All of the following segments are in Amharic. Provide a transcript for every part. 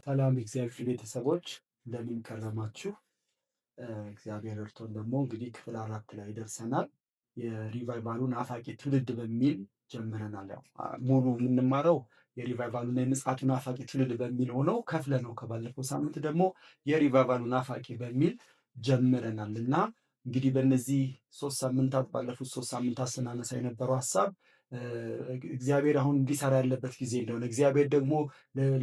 ሰላም እግዚአብሔር ቤተሰቦች እንደምን ከረማችሁ? እግዚአብሔር እርቶን ደግሞ እንግዲህ ክፍል 4 ላይ ደርሰናል። የሪቫይቫሉ ናፋቂ ትውልድ በሚል ጀምረናል። ያው ሙሉ የምንማረው የሪቫይቫሉና የምጽአቱ ናፋቂ ትውልድ በሚል ሆነው ከፍለ ነው። ከባለፈው ሳምንት ደግሞ የሪቫይቫሉ ናፋቂ በሚል ጀምረናል እና እንግዲህ በእነዚህ ባለፉት 3 ሳምንታት ስናነሳ የነበረው ሀሳብ እግዚአብሔር አሁን እንዲሰራ ያለበት ጊዜ እንደሆነ፣ እግዚአብሔር ደግሞ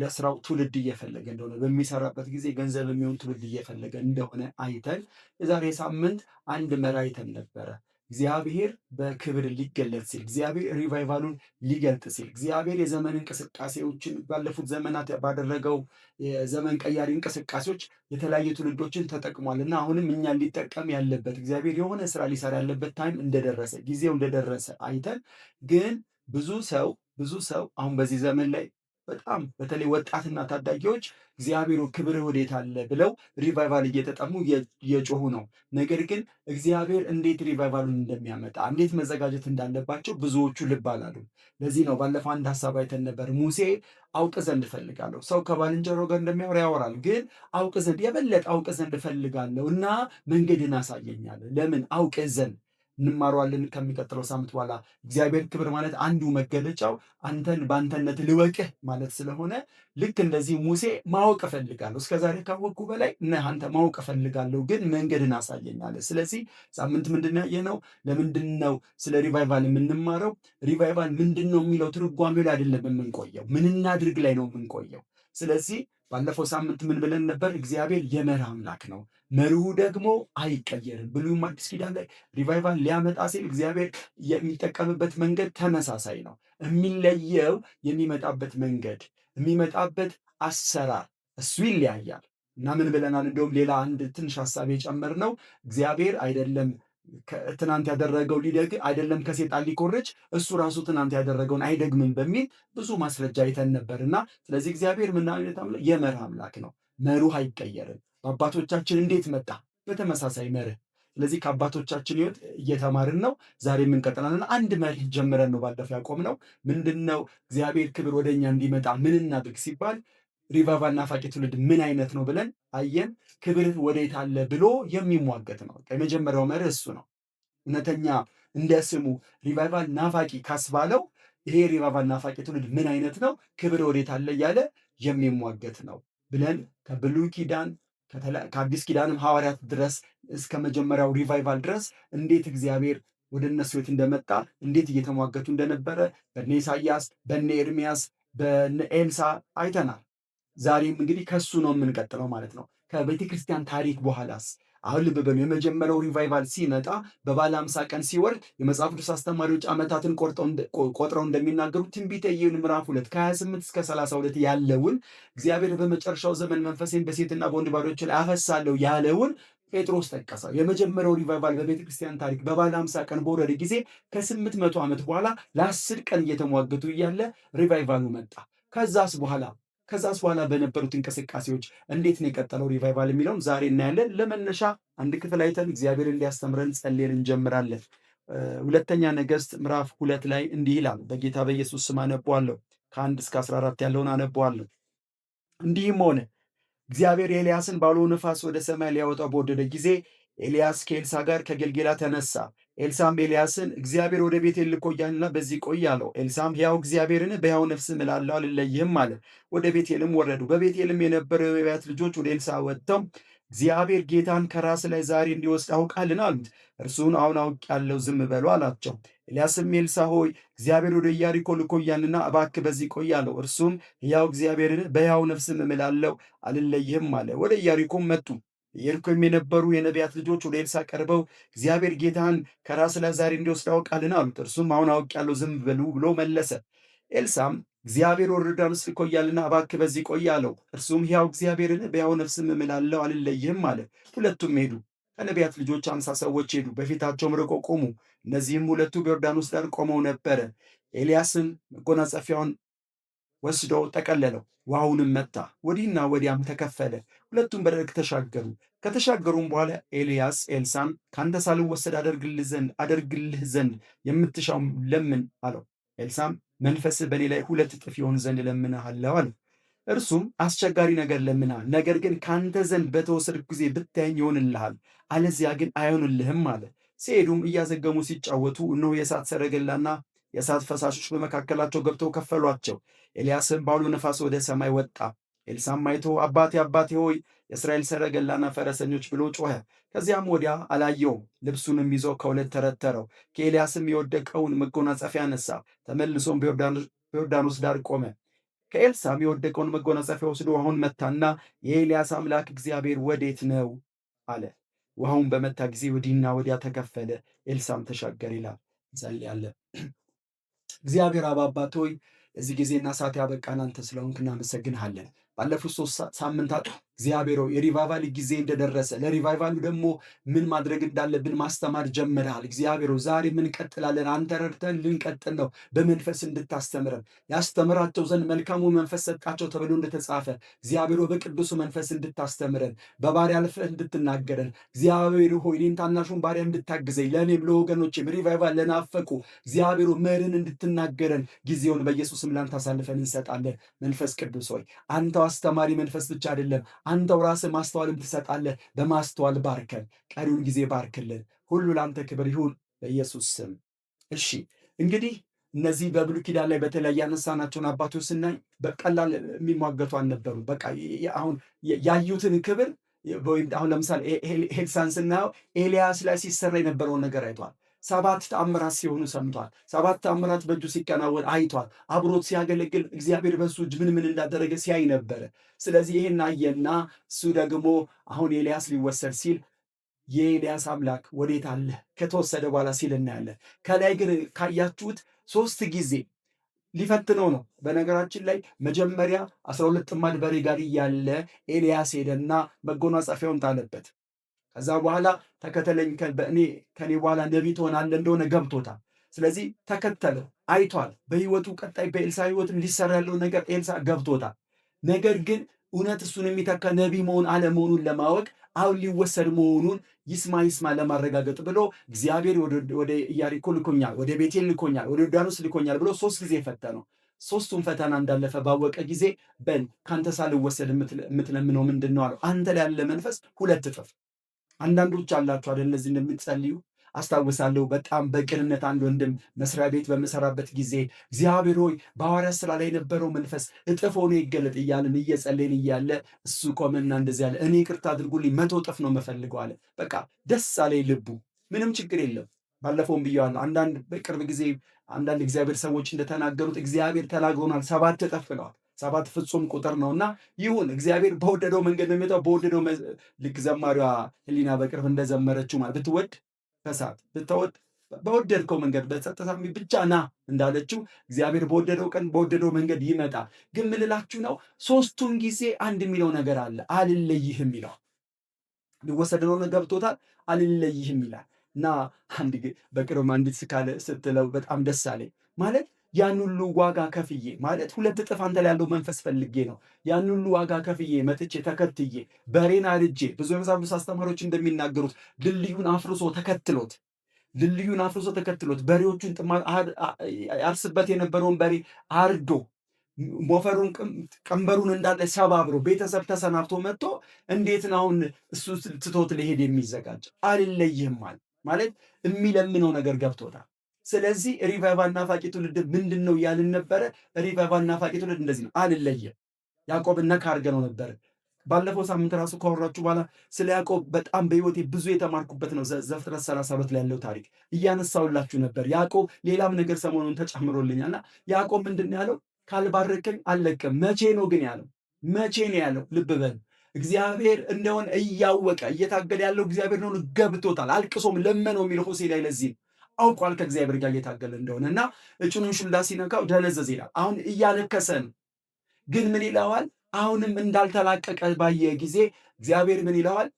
ለስራው ትውልድ እየፈለገ እንደሆነ፣ በሚሰራበት ጊዜ ገንዘብ የሚሆን ትውልድ እየፈለገ እንደሆነ አይተን የዛሬ ሳምንት አንድ መሪ አይተን ነበረ። እግዚአብሔር በክብር ሊገለጥ ሲል፣ እግዚአብሔር ሪቫይቫሉን ሊገልጥ ሲል፣ እግዚአብሔር የዘመን እንቅስቃሴዎችን ባለፉት ዘመናት ባደረገው የዘመን ቀያሪ እንቅስቃሴዎች የተለያዩ ትውልዶችን ተጠቅሟል እና አሁንም እኛን ሊጠቀም ያለበት እግዚአብሔር የሆነ ስራ ሊሰራ ያለበት ታይም እንደደረሰ ጊዜው እንደደረሰ አይተን ግን ብዙ ሰው አሁን በዚህ ዘመን ላይ በጣም በተለይ ወጣትና ታዳጊዎች እግዚአብሔር ክብር ወዴት አለ ብለው ሪቫይቫል እየተጠሙ እየጮሁ ነው። ነገር ግን እግዚአብሔር እንዴት ሪቫይቫሉን እንደሚያመጣ እንዴት መዘጋጀት እንዳለባቸው ብዙዎቹ ልብ አላሉ። ለዚህ ነው ባለፈው አንድ ሀሳብ አይተን ነበር። ሙሴ አውቅ ዘንድ እፈልጋለሁ፣ ሰው ከባልንጀራው ጋር እንደሚያወራ ያወራል፣ ግን አውቅ ዘንድ የበለጠ አውቅ ዘንድ እፈልጋለሁ እና መንገድን አሳየኛል። ለምን አውቅ ዘንድ እንማረዋለን ከሚቀጥለው ሳምንት በኋላ። እግዚአብሔር ክብር ማለት አንዱ መገለጫው አንተን በአንተነት ልወቅህ ማለት ስለሆነ ልክ እንደዚህ ሙሴ ማወቅ እፈልጋለሁ፣ እስከዛሬ ካወቅኩ በላይ አንተ ማወቅ እፈልጋለሁ፣ ግን መንገድን አሳየኛል። ስለዚህ ሳምንት ምንድን ነው ያየነው? ለምንድን ነው ስለ ሪቫይቫል የምንማረው? ሪቫይቫል ምንድን ነው የሚለው ትርጓሜው ላይ አይደለም የምንቆየው፣ ምን እናድርግ ላይ ነው የምንቆየው። ስለዚህ ባለፈው ሳምንት ምን ብለን ነበር? እግዚአብሔር የመርህ አምላክ ነው፣ መርሁ ደግሞ አይቀየርም። ብሉይም አዲስ ኪዳን ላይ ሪቫይቫል ሊያመጣ ሲል እግዚአብሔር የሚጠቀምበት መንገድ ተመሳሳይ ነው። የሚለየው የሚመጣበት መንገድ፣ የሚመጣበት አሰራር እሱ ይለያያል። እና ምን ብለናል? እንደውም ሌላ አንድ ትንሽ ሀሳብ የጨመርነው እግዚአብሔር አይደለም ትናንት ያደረገው ሊደግ አይደለም ከሴጣን ሊኮርጅ እሱ ራሱ ትናንት ያደረገውን አይደግምም በሚል ብዙ ማስረጃ አይተን ነበርና፣ ስለዚህ እግዚአብሔር ምን አይነት አምላክ? የመርህ አምላክ ነው። መርህ አይቀየርም። በአባቶቻችን እንዴት መጣ? በተመሳሳይ መርህ። ስለዚህ ከአባቶቻችን ሕይወት እየተማርን ነው። ዛሬ የምንቀጥላለን። አንድ መርህ ጀምረን ነው ባለፈው ያቆምነው። ምንድነው? እግዚአብሔር ክብር ወደኛ እንዲመጣ ምን እናድርግ ሲባል ሪቫይቫል ናፋቂ ትውልድ ምን አይነት ነው ብለን አየን። ክብር ወዴት አለ ብሎ የሚሟገት ነው። የመጀመሪያው መርህ እሱ ነው። እውነተኛ እንደ ስሙ ሪቫይቫል ናፋቂ ካስባለው ይሄ ሪቫይቫል ናፋቂ ትውልድ ምን አይነት ነው? ክብር ወዴት አለ እያለ የሚሟገት ነው ብለን ከብሉይ ኪዳን ከአዲስ ኪዳንም ሐዋርያት ድረስ እስከ መጀመሪያው ሪቫይቫል ድረስ እንዴት እግዚአብሔር ወደ እነሱ ቤት እንደመጣ እንዴት እየተሟገቱ እንደነበረ በነ ኢሳያስ፣ በነ ኤርሚያስ፣ በነ ኤልሳ አይተናል። ዛሬም እንግዲህ ከሱ ነው የምንቀጥለው ማለት ነው። ከቤተ ክርስቲያን ታሪክ በኋላስ አሁን ልብ በሉ። የመጀመሪያው ሪቫይቫል ሲመጣ በባለ 50 ቀን ሲወርድ የመጽሐፍ ቅዱስ አስተማሪዎች ዓመታትን ቆጥረው እንደሚናገሩ ትንቢተ ኢዩኤል ምዕራፍ 2 ከ28 እስከ 32 ያለውን እግዚአብሔር በመጨረሻው ዘመን መንፈሴን በሴትና በወንድ ባሪያዎች ላይ አፈሳለሁ ያለውን ጴጥሮስ ጠቀሰው። የመጀመሪያው ሪቫይቫል በቤተ ክርስቲያን ታሪክ በባለ 50 ቀን በወረደ ጊዜ ከ800 ዓመት በኋላ ለ10 ቀን እየተሟገቱ እያለ ሪቫይቫሉ መጣ። ከዛስ በኋላ በነበሩት እንቅስቃሴዎች እንዴት ነው የቀጠለው ሪቫይቫል የሚለውን ዛሬ እናያለን። ለመነሻ አንድ ክፍል አይተን እግዚአብሔር እንዲያስተምረን ጸልየን እንጀምራለን። ሁለተኛ ነገሥት ምዕራፍ 2 ላይ እንዲህ ይላል። በጌታ በኢየሱስ ስም አነበዋለሁ። ከ1 እስከ 14 ያለውን አነበዋለሁ። እንዲህም ሆነ እግዚአብሔር ኤልያስን ባውሎ ነፋስ ወደ ሰማይ ሊያወጣው በወደደ ጊዜ ኤልያስ ከኤልሳ ጋር ከጌልጌላ ተነሳ። ኤልሳም ኤልያስን እግዚአብሔር ወደ ቤቴል ልኮኛልና በዚህ ቆይ አለው። ኤልሳም ሕያው እግዚአብሔርን በሕያው ነፍስህ እምላለሁ አልለይህም አለ። ወደ ቤቴልም ወረዱ። በቤቴልም የነበሩ የነቢያት ልጆች ወደ ኤልሳ ወጥተው እግዚአብሔር ጌታን ከራስ ላይ ዛሬ እንዲወስድ አውቃልን አሉት። እርሱን አሁን አውቄአለሁ፣ ዝም በሉ አላቸው። ኤልያስም ኤልሳ ሆይ እግዚአብሔር ወደ ኢያሪኮ ልኮኛልና እባክህ በዚህ ቆይ አለው። እርሱም ሕያው እግዚአብሔርን በሕያው ነፍስህ እምላለሁ አልለይህም አለ። ወደ ኢያሪኮም መጡ። በኢያሪኮም የነበሩ የነቢያት ልጆች ወደ ኤልሳ ቀርበው እግዚአብሔር ጌታን ከራስ ላይ ዛሬ እንዲወስድ አውቃልን አሉት። እርሱም አሁን አውቄአለሁ፣ ዝም በሉ ብሎ መለሰ። ኤልሳም እግዚአብሔር ወደ ዮርዳኖስ ልኮኛልና እባክህ በዚህ ቆይ አለው። እርሱም ሕያው እግዚአብሔርን በሕያው ነፍስም እምላለሁ አልለይህም አለ። ሁለቱም ሄዱ። ከነቢያት ልጆች 50 ሰዎች ሄዱ፣ በፊታቸውም ርቀው ቆሙ። እነዚህም ሁለቱ በዮርዳኖስ ዳር ቆመው ነበረ። ኤልያስም መጎናጸፊያውን ወስዶ ጠቀለለው፣ ውሃውንም መታ፣ ወዲህና ወዲያም ተከፈለ። ሁለቱም በደረቅ ተሻገሩ። ከተሻገሩም በኋላ ኤልያስ ኤልሳዕን ካንተ ሳልወሰድ አደርግልህ ዘንድ የምትሻው ለምን አለው። ኤልሳዕም መንፈስህ በእኔ ላይ 2 እጥፍ ይሆን ዘንድ እለምንሃለሁ አለው። እርሱም አስቸጋሪ ነገር ለምንሃል፣ ነገር ግን ካንተ ዘንድ በተወሰድሁ ጊዜ ብታየኝ ይሆንልሃል፣ አለዚያ ግን አይሆንልህም አለ። ሲሄዱም እያዘገሙ ሲጫወቱ እነሆ የእሳት ሰረገላና የእሳት ፈሳሾች በመካከላቸው ገብተው ከፈሏቸው። ኤልያስም በዐውሎ ነፋስ ወደ ሰማይ ወጣ። ኤልሳዕም አይቶ አባቴ አባቴ ሆይ የእስራኤል ሰረገላና ፈረሰኞች ብሎ ጮኸ። ከዚያም ወዲያ አላየውም። ልብሱንም ይዞ ከሁለት ተረተረው። ከኤልያስም የወደቀውን መጎናጸፊያ አነሣ። ተመልሶም በዮርዳኖስ ዳር ቆመ። ከኤልሳዕም የወደቀውን መጎናጸፊያ ወስዶ ውኃውን መታና የኤልያስ አምላክ እግዚአብሔር ወዴት ነው አለ። ውኃውን በመታ ጊዜ ወዲህና ወዲያ ተከፈለ፣ ኤልሳዕም ተሻገረ ይላል። እንጸልያለን። እግዚአብሔር አብ አባት ሆይ እዚህ ጊዜና ሰዓት ያበቃን አንተ ስለሆንክ እናመሰግንሃለን። ባለፉት 3 ሳምንታት እግዚአብሔር ሆይ የሪቫይቫል ጊዜ እንደደረሰ ለሪቫይቫሉ ደግሞ ምን ማድረግ እንዳለብን ማስተማር ጀምረሃል። እግዚአብሔር ሆይ ዛሬ ምን ቀጥላለን? አንተ ረድተን ልንቀጥል ነው። በመንፈስ እንድታስተምረን ያስተምራቸው ዘንድ መልካሙ መንፈስ ሰጣቸው ተብሎ እንደተጻፈ እግዚአብሔር ሆይ በቅዱሱ መንፈስ እንድታስተምረን በባሪያ አልፈህ እንድትናገረን እግዚአብሔር ሆይ እኔን ታናሹን ባሪያ እንድታግዘኝ ለእኔም ለወገኖቼም ሪቫይቫል ለናፈቁ እግዚአብሔር መርን እንድትናገረን ጊዜውን በኢየሱስም ላንተ አሳልፈን እንሰጣለን። መንፈስ ቅዱስ ሆይ አንተው አስተማሪ መንፈስ ብቻ አይደለም፣ አንተው ራስህ ማስተዋልም ትሰጣለህ። በማስተዋል ባርከን፣ ቀሪውን ጊዜ ባርክልን። ሁሉ ለአንተ ክብር ይሁን በኢየሱስ ስም። እሺ እንግዲህ እነዚህ በብሉይ ኪዳን ላይ በተለይ ያነሳናቸውን አባቶች ስናይ በቀላል የሚሟገቱ አልነበሩ። በቃ አሁን ያዩትን ክብር ወይም አሁን ለምሳሌ ኤልሳዕን ስናየው ኤልያስ ላይ ሲሰራ የነበረውን ነገር አይቷል። 7 ተአምራት ሲሆኑ ሰምቷል። 7 ተአምራት በእጁ ሲከናወን አይቷል። አብሮት ሲያገለግል እግዚአብሔር በሱ እጅ ምን ምን እንዳደረገ ሲያይ ነበረ። ስለዚህ ይሄን አየና እሱ ደግሞ አሁን ኤልያስ ሊወሰድ ሲል የኤልያስ አምላክ ወዴት አለ ከተወሰደ በኋላ ሲል እናያለን። ከላይ ግን ካያችሁት 3 ጊዜ ሊፈትነው ነው። በነገራችን ላይ መጀመሪያ 12 ጥማድ በሬ ጋር እያለ ኤልያስ ሄደና መጎናጸፊያውን ጣለበት። ከዛ በኋላ ተከተለኝ፣ ከኔ በኋላ ነቢይ ትሆናለህ እንደሆነ ገብቶታል። ስለዚህ ተከተለው፣ አይቷል። በህይወቱ ቀጣይ በኤልሳዕ ህይወትም ሊሰራ ያለው ነገር ኤልሳዕ ገብቶታል። ነገር ግን እውነት እሱን የሚተካ ነቢይ መሆን አለመሆኑን ለማወቅ አሁን ሊወሰድ መሆኑን ይስማ ለማረጋገጥ ብሎ እግዚአብሔር ወደ ኢያሪኮ ልኮኛል፣ ወደ ቤቴል ልኮኛል፣ ወደ ዮርዳኖስ ልኮኛል ብሎ 3 ጊዜ ፈተነው። 3ቱን ፈተና እንዳለፈ ባወቀ ጊዜ በል ካንተ ሳልወሰድ የምትለምነው ምንድን ነው አለው። አንተ ላይ ያለ መንፈስ 2 እጥፍ። አንዳንዶች አላችሁ አይደል እነዚህ እንደምትጸልዩ አስታውሳለሁ። በጣም በቅንነት አንድ ወንድም መስሪያ ቤት በምሰራበት ጊዜ እግዚአብሔር ሆይ በሐዋርያት ሥራ ላይ የነበረው መንፈስ እጥፍ ሆኖ ይገለጥ እያልን እየጸለይን እያለ እሱ ቆመና እንደዚህ አለ፣ እኔ ይቅርታ አድርጉልኝ 100 እጥፍ ነው የምፈልገው አለ። በቃ ደስ አለኝ ልቡ። ምንም ችግር የለም። ባለፈውም ብየዋለሁ። በቅርብ ጊዜ አንዳንድ እግዚአብሔር ሰዎች እንደተናገሩት እግዚአብሔር ተናግሮናል 7 እጥፍ ብለዋል። 7 ፍጹም ቁጥር ነውና ይሁን። እግዚአብሔር በወደደው መንገድ ነው የሚመጣው። በወደደው ልክ ዘማሪዋ ህሊና በቅርብ እንደዘመረችው ማለት ብትወድ ከሰዓት ብትወድ በወደድከው መንገድ በጸጥታ ብቻ ና እንዳለችው እግዚአብሔር በወደደው ቀን በወደደው መንገድ ይመጣል። ግን ምን ልላችሁ ነው? 3ቱን ጊዜ አንድ የሚለው ነገር አለ። አልለይህም ይለዋል። ሊወሰድ ነው ገብቶታል። አልለይህም ይላል እና በቅርብ አንዲት ስካለ ስትለው በጣም ደስ አለኝ ማለት ያን ሁሉ ዋጋ ከፍዬ ማለት 2 እጥፍ አንተ ላይ ያለው መንፈስ ፈልጌ ነው። ያን ሁሉ ዋጋ ከፍዬ መጥቼ ተከትዬ በሬን አርጄ ብዙ የመጽሐፍ ቅዱስ አስተማሪዎች እንደሚናገሩት ድልድዩን አፍርሶ ተከትሎት በሬዎቹን ያርስበት የነበረውን በሬ አርዶ ሞፈሩን ቀንበሩን እንዳለ ሰባብሮ ቤተሰብ ተሰናብቶ መጥቶ እንዴት ነው አሁን እሱ ትቶት ሊሄድ የሚዘጋጅ? አልለይህም ማለት የሚለምነው ነገር ገብቶታል። ስለዚህ ሪቫይቫል ናፋቂ ትውልድ ምንድን ነው እያልን ነበረ። ሪቫይቫል ናፋቂ ትውልድ እንደዚህ ነው፣ አልለየም። ያዕቆብን ነካ አድርገነው ነበር። ባለፈው ሳምንት ራሱ ካወራችሁ በኋላ ስለ ያዕቆብ በጣም በሕይወቴ ብዙ የተማርኩበት ነው። ዘፍጥረት 32 ላይ ያለው ታሪክ እያነሳውላችሁ ነበር። ያዕቆብ ሌላም ነገር ሰሞኑን ተጨምሮልኛልና ያዕቆብ ምንድን ነው ያለው? ካልባረከኝ አልለቅም። መቼ ነው ግን ያለው? መቼ ነው ያለው? ልብ በል። እግዚአብሔር እንደሆነ እያወቀ እየታገለ ያለው እግዚአብሔር ነው፣ ገብቶታል። አልቅሶም ለመነው የሚለው ሆሴዕ ላይ ለዚህ አውቋል ከእግዚአብሔር ጋር እየታገለ እንደሆነ እና እጩኑን ሹልዳ ሲነካው ደነዘዝ ይላል። አሁን እያለከሰ ነው፣ ግን ምን ይለዋል? አሁንም እንዳልተላቀቀ ባየ ጊዜ እግዚአብሔር ምን ይለዋል?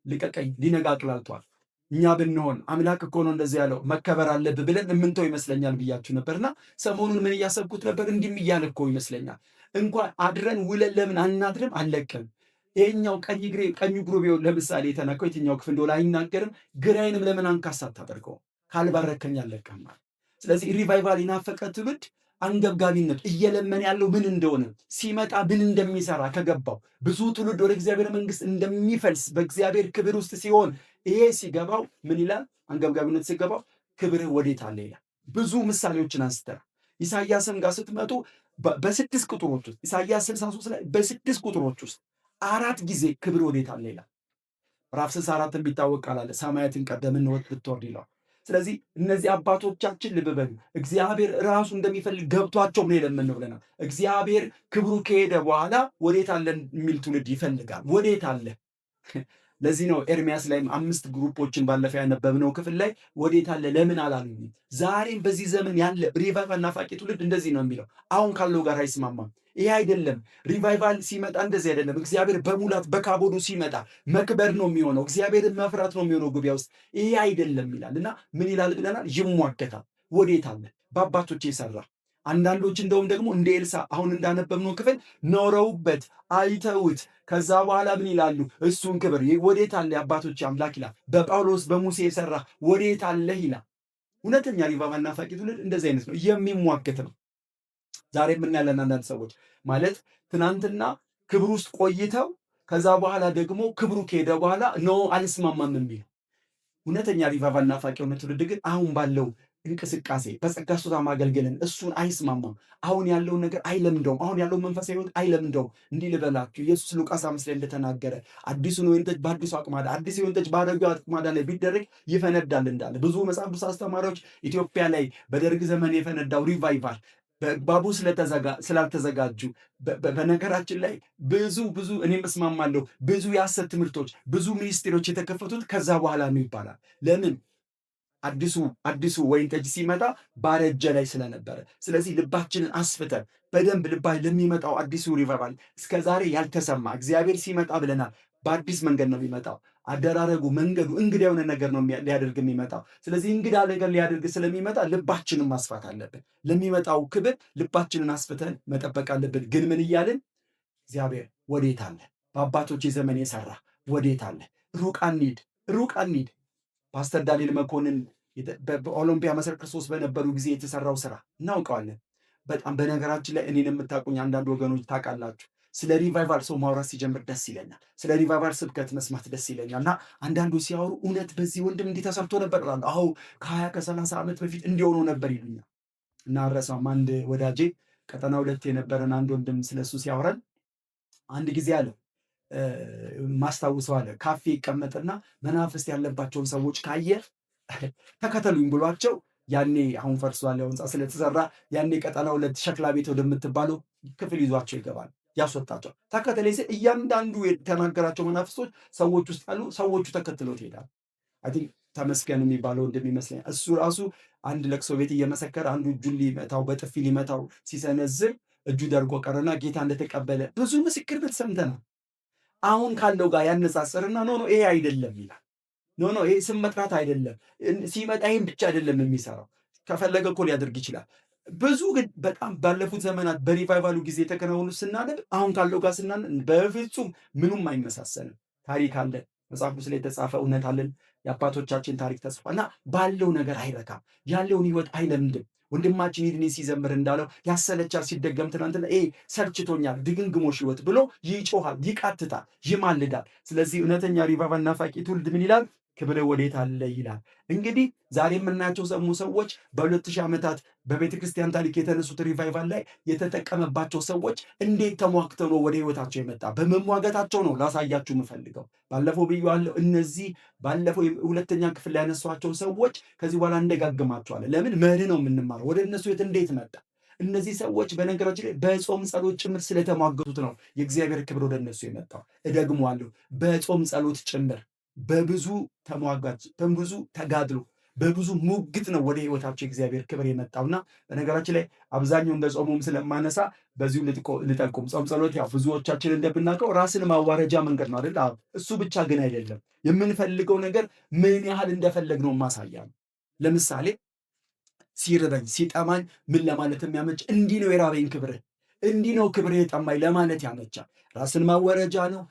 ልቀቀኝ፣ ሊነጋ አቅላልቷል። እኛ ብንሆን አምላክ እኮ ነው እንደዚህ ያለው መከበር አለብህ ብለን የምንተው ይመስለኛል ብያችሁ ነበርና ሰሞኑን ምን እያሰብኩት ነበር? እንዲህም እያለ እኮ ይመስለኛል እንኳን አድረን ውለን ለምን አናድርም? አልለቅም። ይሄኛው ቀኝ እግሩ ቢሆን ለምሳሌ የተነካው የትኛው ክፍል እንደሆነ አይናገርም። ግራዬንም ለምን አንካሳ አታደርገው? ካልባረከኝ አልለቅም። ስለዚህ ሪቫይቫል የናፈቀ ትውልድ አንገብጋቢነት እየለመን ያለው ምን እንደሆነ ሲመጣ ምን እንደሚሰራ ከገባው ብዙ ትውልድ ወደ እግዚአብሔር መንግስት እንደሚፈልስ በእግዚአብሔር ክብር ውስጥ ሲሆን ይሄ ሲገባው ምን ይላል? አንገብጋቢነት ሲገባው ክብርህ ወዴት አለ ይላል። ብዙ ምሳሌዎችን አንስተናል። ኢሳይያስም ጋር ስትመጡ በስድስት ቁጥሮች ውስጥ ኢሳይያስ 63 ላይ በስድስት ቁጥሮች ውስጥ 4 ጊዜ ክብር ወዴት አለ ይላል። ምዕራፍ 64 ቢታወቅ ቃል አለ ሰማያትን ቀደምን ብትወርድ ይላል። ስለዚህ እነዚህ አባቶቻችን ልብ በሉ እግዚአብሔር ራሱ እንደሚፈልግ ገብቷቸው ምን የለመነው ብለናል። እግዚአብሔር ክብሩ ከሄደ በኋላ ወዴት አለን የሚል ትውልድ ይፈልጋል። ወዴት አለ? ለዚህ ነው ኤርሚያስ ላይም 5 ግሩፖችን ባለፈ ያነበብነው ክፍል ላይ ወዴት አለ ለምን አላሉኝ። ዛሬም በዚህ ዘመን ያለ ሪቫይቫል ናፋቂ ትውልድ እንደዚህ ነው የሚለው። አሁን ካለው ጋር አይስማማም። ይሄ አይደለም ሪቫይቫል ሲመጣ እንደዚህ አይደለም። እግዚአብሔር በሙላት በካቦዱ ሲመጣ መክበር ነው የሚሆነው። እግዚአብሔርን መፍራት ነው የሚሆነው ጉባኤ ውስጥ። ይሄ አይደለም ይላል እና ምን ይላል ብለናል? ይሟገታል። ወዴት አለ? በአባቶች የሰራ አንዳንዶች እንደውም ደግሞ እንደ ኤልሳ አሁን እንዳነበብነው ክፍል ኖረውበት አይተውት ከዛ በኋላ ምን ይላሉ? እሱን ክብር ወዴት አለ አባቶች አምላክ ይላል። በጳውሎስ በሙሴ የሰራ ወዴት አለህ ይላል። እውነተኛ ሪቫይቫል ናፋቂ ትውልድ እንደዚህ አይነት ነው፣ የሚሟገት ነው። ዛሬ የምናያለን አንዳንድ ሰዎች ማለት ትናንትና ክብር ውስጥ ቆይተው ከዛ በኋላ ደግሞ ክብሩ ከሄደ በኋላ ኖ አልስማማም የሚል እውነተኛ ሪቫይቫል ናፋቂ የሆነ ትውልድ ግን አሁን ባለው እንቅስቃሴ በጸጋ ስጦታ ማገልገልን እሱን አይስማማም። አሁን ያለውን ነገር አይለምደውም። አሁን ያለውን መንፈሳዊ ሕይወት አይለምደውም። እንዲህ ልበላችሁ ኢየሱስ ሉቃስ 5 ላይ እንደተናገረ አዲሱን ወይን ጠጅ በአዲሱ አቅማዳ፣ አዲስ ወይን ጠጅ በአሮጌው አቅማዳ ላይ ቢደረግ ይፈነዳል እንዳለ ብዙ መጽሐፍ ቅዱስ አስተማሪዎች ኢትዮጵያ ላይ በደርግ ዘመን የፈነዳው ሪቫይቫል በአግባቡ ስላልተዘጋጁ በነገራችን ላይ ብዙ እኔም እስማማለሁ ብዙ የሐሰት ትምህርቶች ብዙ ሚኒስቴሮች የተከፈቱት ከዛ በኋላ ነው ይባላል። ለምን? አዲሱ ወይን ጠጅ ሲመጣ ባረጀ ላይ ስለነበረ። ስለዚህ ልባችንን አስፍተን በደንብ ለሚመጣው አዲሱ ሪቫይቫል እስከዛሬ ያልተሰማ እግዚአብሔር ሲመጣ ብለናል በአዲስ መንገድ ነው የሚመጣው። አደራረጉ መንገዱ እንግዳ የሆነ ነገር ነው ሊያደርግ የሚመጣው። ስለዚህ እንግዳ ነገር ሊያደርግ ስለሚመጣ ልባችንን ማስፋት አለብን። ለሚመጣው ክብር ልባችንን አስፍተን መጠበቅ አለብን። ግን ምን እያልን እግዚአብሔር ወዴት አለ? በአባቶች ዘመን የሰራ ወዴት አለ? ሩቅ አንሂድ። ፓስተር ዳንኤል መኮንን በኦሎምፒያ መሰረት ክርስቶስ በነበሩ ጊዜ የተሰራው ስራ እናውቀዋለን። በጣም በነገራችን ላይ እኔን የምታውቁኝ አንዳንድ ወገኖች ታውቃላችሁ። ስለ ሪቫይቫል ሰው ማውራት ሲጀምር ደስ ይለኛል። ስለ ሪቫይቫል ስብከት መስማት ደስ ይለኛል። እና አንዳንዱ ሲያወሩ እውነት በዚህ ወንድም እንዲህ ተሰርቶ ነበር እላለሁ። አዎ ከ20 ከ30 ዓመት በፊት እንዲሆኑ ነበር ይሉኛል። እና አልረሳውም አንድ ወዳጄ ቀጠና 2 የነበረን አንድ ወንድም ስለሱ ሲያወራን አንድ ጊዜ አለው ማስታውሰው አለ ካፌ ይቀመጥና መናፍስት ያለባቸውን ሰዎች ካየ ተከተሉኝ ብሏቸው ያኔ አሁን ፈርሷል ያው ህንፃ ስለተሰራ ያኔ ቀጠና 2 ሸክላ ቤት ወደምትባለው ክፍል ይዟቸው ይገባል። ያስወጣቸው ተከተለኝ ሲል እያንዳንዱ የተናገራቸው መናፍስቶች ሰዎች ውስጥ ያሉ ሰዎቹ ተከትለው ይሄዳል። አይ ቲንክ ተመስገን የሚባለው እንደሚመስለኝ እሱ ራሱ አንድ ለቅሶ ቤት እየመሰከረ አንዱ እጁን ሊመታው በጥፊ ሊመታው ሲሰነዝር እጁ ደርቆ ቀረና ጌታ እንደተቀበለ ብዙ ምስክርነት ሰምተናል። አሁን ካለው ጋር ያነጻጽርና ኖ ይሄ አይደለም ይላል። ኖ ይሄ ስም መጥራት አይደለም ሲመጣ ይሄን ብቻ አይደለም የሚሰራው ከፈለገ እኮ ሊያደርግ ይችላል። ብዙ ግን በጣም ባለፉት ዘመናት በሪቫይቫሉ ጊዜ የተከናወኑ ስናነብ አሁን ካለው ጋር ስናነብ በፍጹም ምኑም አይመሳሰልም። ታሪክ አለ፣ መጽሐፍ ቅዱስ ላይ የተጻፈ እውነት አለን። የአባቶቻችን ታሪክ ተጽፏል እና ባለው ነገር አይረካም፣ ያለውን ህይወት አይለምድም። ወንድማችን ይድኔ ሲዘምር እንዳለው ያሰለቻል ሲደገም ትናንትና ሰልችቶኛል ድግንግሞሽ ህይወት ብሎ ይጮሃል፣ ይቃትታል፣ ይማልዳል። ስለዚህ እውነተኛ ሪቫይቫል ናፋቂ ትውልድ ምን ይላል? ክብር ወዴት አለ ይላል። እንግዲህ ዛሬ የምናያቸው ሰዎች በ2000 ዓመታት በቤተ ክርስቲያን ታሪክ የተነሱት ሪቫይቫል ላይ የተጠቀመባቸው ሰዎች እንዴት ተሟግተው ነው ወደ ህይወታቸው የመጣ? በመሟገታቸው ነው ላሳያችሁ የምፈልገው። ባለፈው ብዬዋለሁ። እነዚህ ባለፈው ሁለተኛ ክፍል ላይ ያነሷቸው ሰዎች ከዚህ በኋላ እንደጋግማቸዋለን። ለምን መርህ ነው የምንማረው። ወደ እነሱ ህይወት እንዴት መጣ? እነዚህ ሰዎች በነገራችን ላይ በጾም ጸሎት ጭምር ስለተሟገቱት ነው የእግዚአብሔር ክብር ወደ እነሱ የመጣው። እደግመዋለሁ፣ በጾም ጸሎት ጭምር በብዙ ተሟጋች በብዙ ተጋድሎ በብዙ ሙግት ነው ወደ ህይወታቸው እግዚአብሔር ክብር የመጣውና በነገራችን ላይ አብዛኛው እንደ ጾሙም ስለማነሳ በዚሁ ልጠቁም። ጾም ጸሎት ያው ብዙዎቻችን እንደምናውቀው ራስን ማዋረጃ መንገድ ነው አይደል? እሱ ብቻ ግን አይደለም። የምንፈልገው ነገር ምን ያህል እንደፈለግነው ማሳያ ነው። ለምሳሌ ሲርበኝ ሲጠማኝ ምን ለማለት የሚያመች እንዲህ ነው የራበኝ ክብርህ፣ እንዲህ ነው ክብርህ የጠማኝ ለማለት ያመቻል። ራስን ማወረጃ ነው።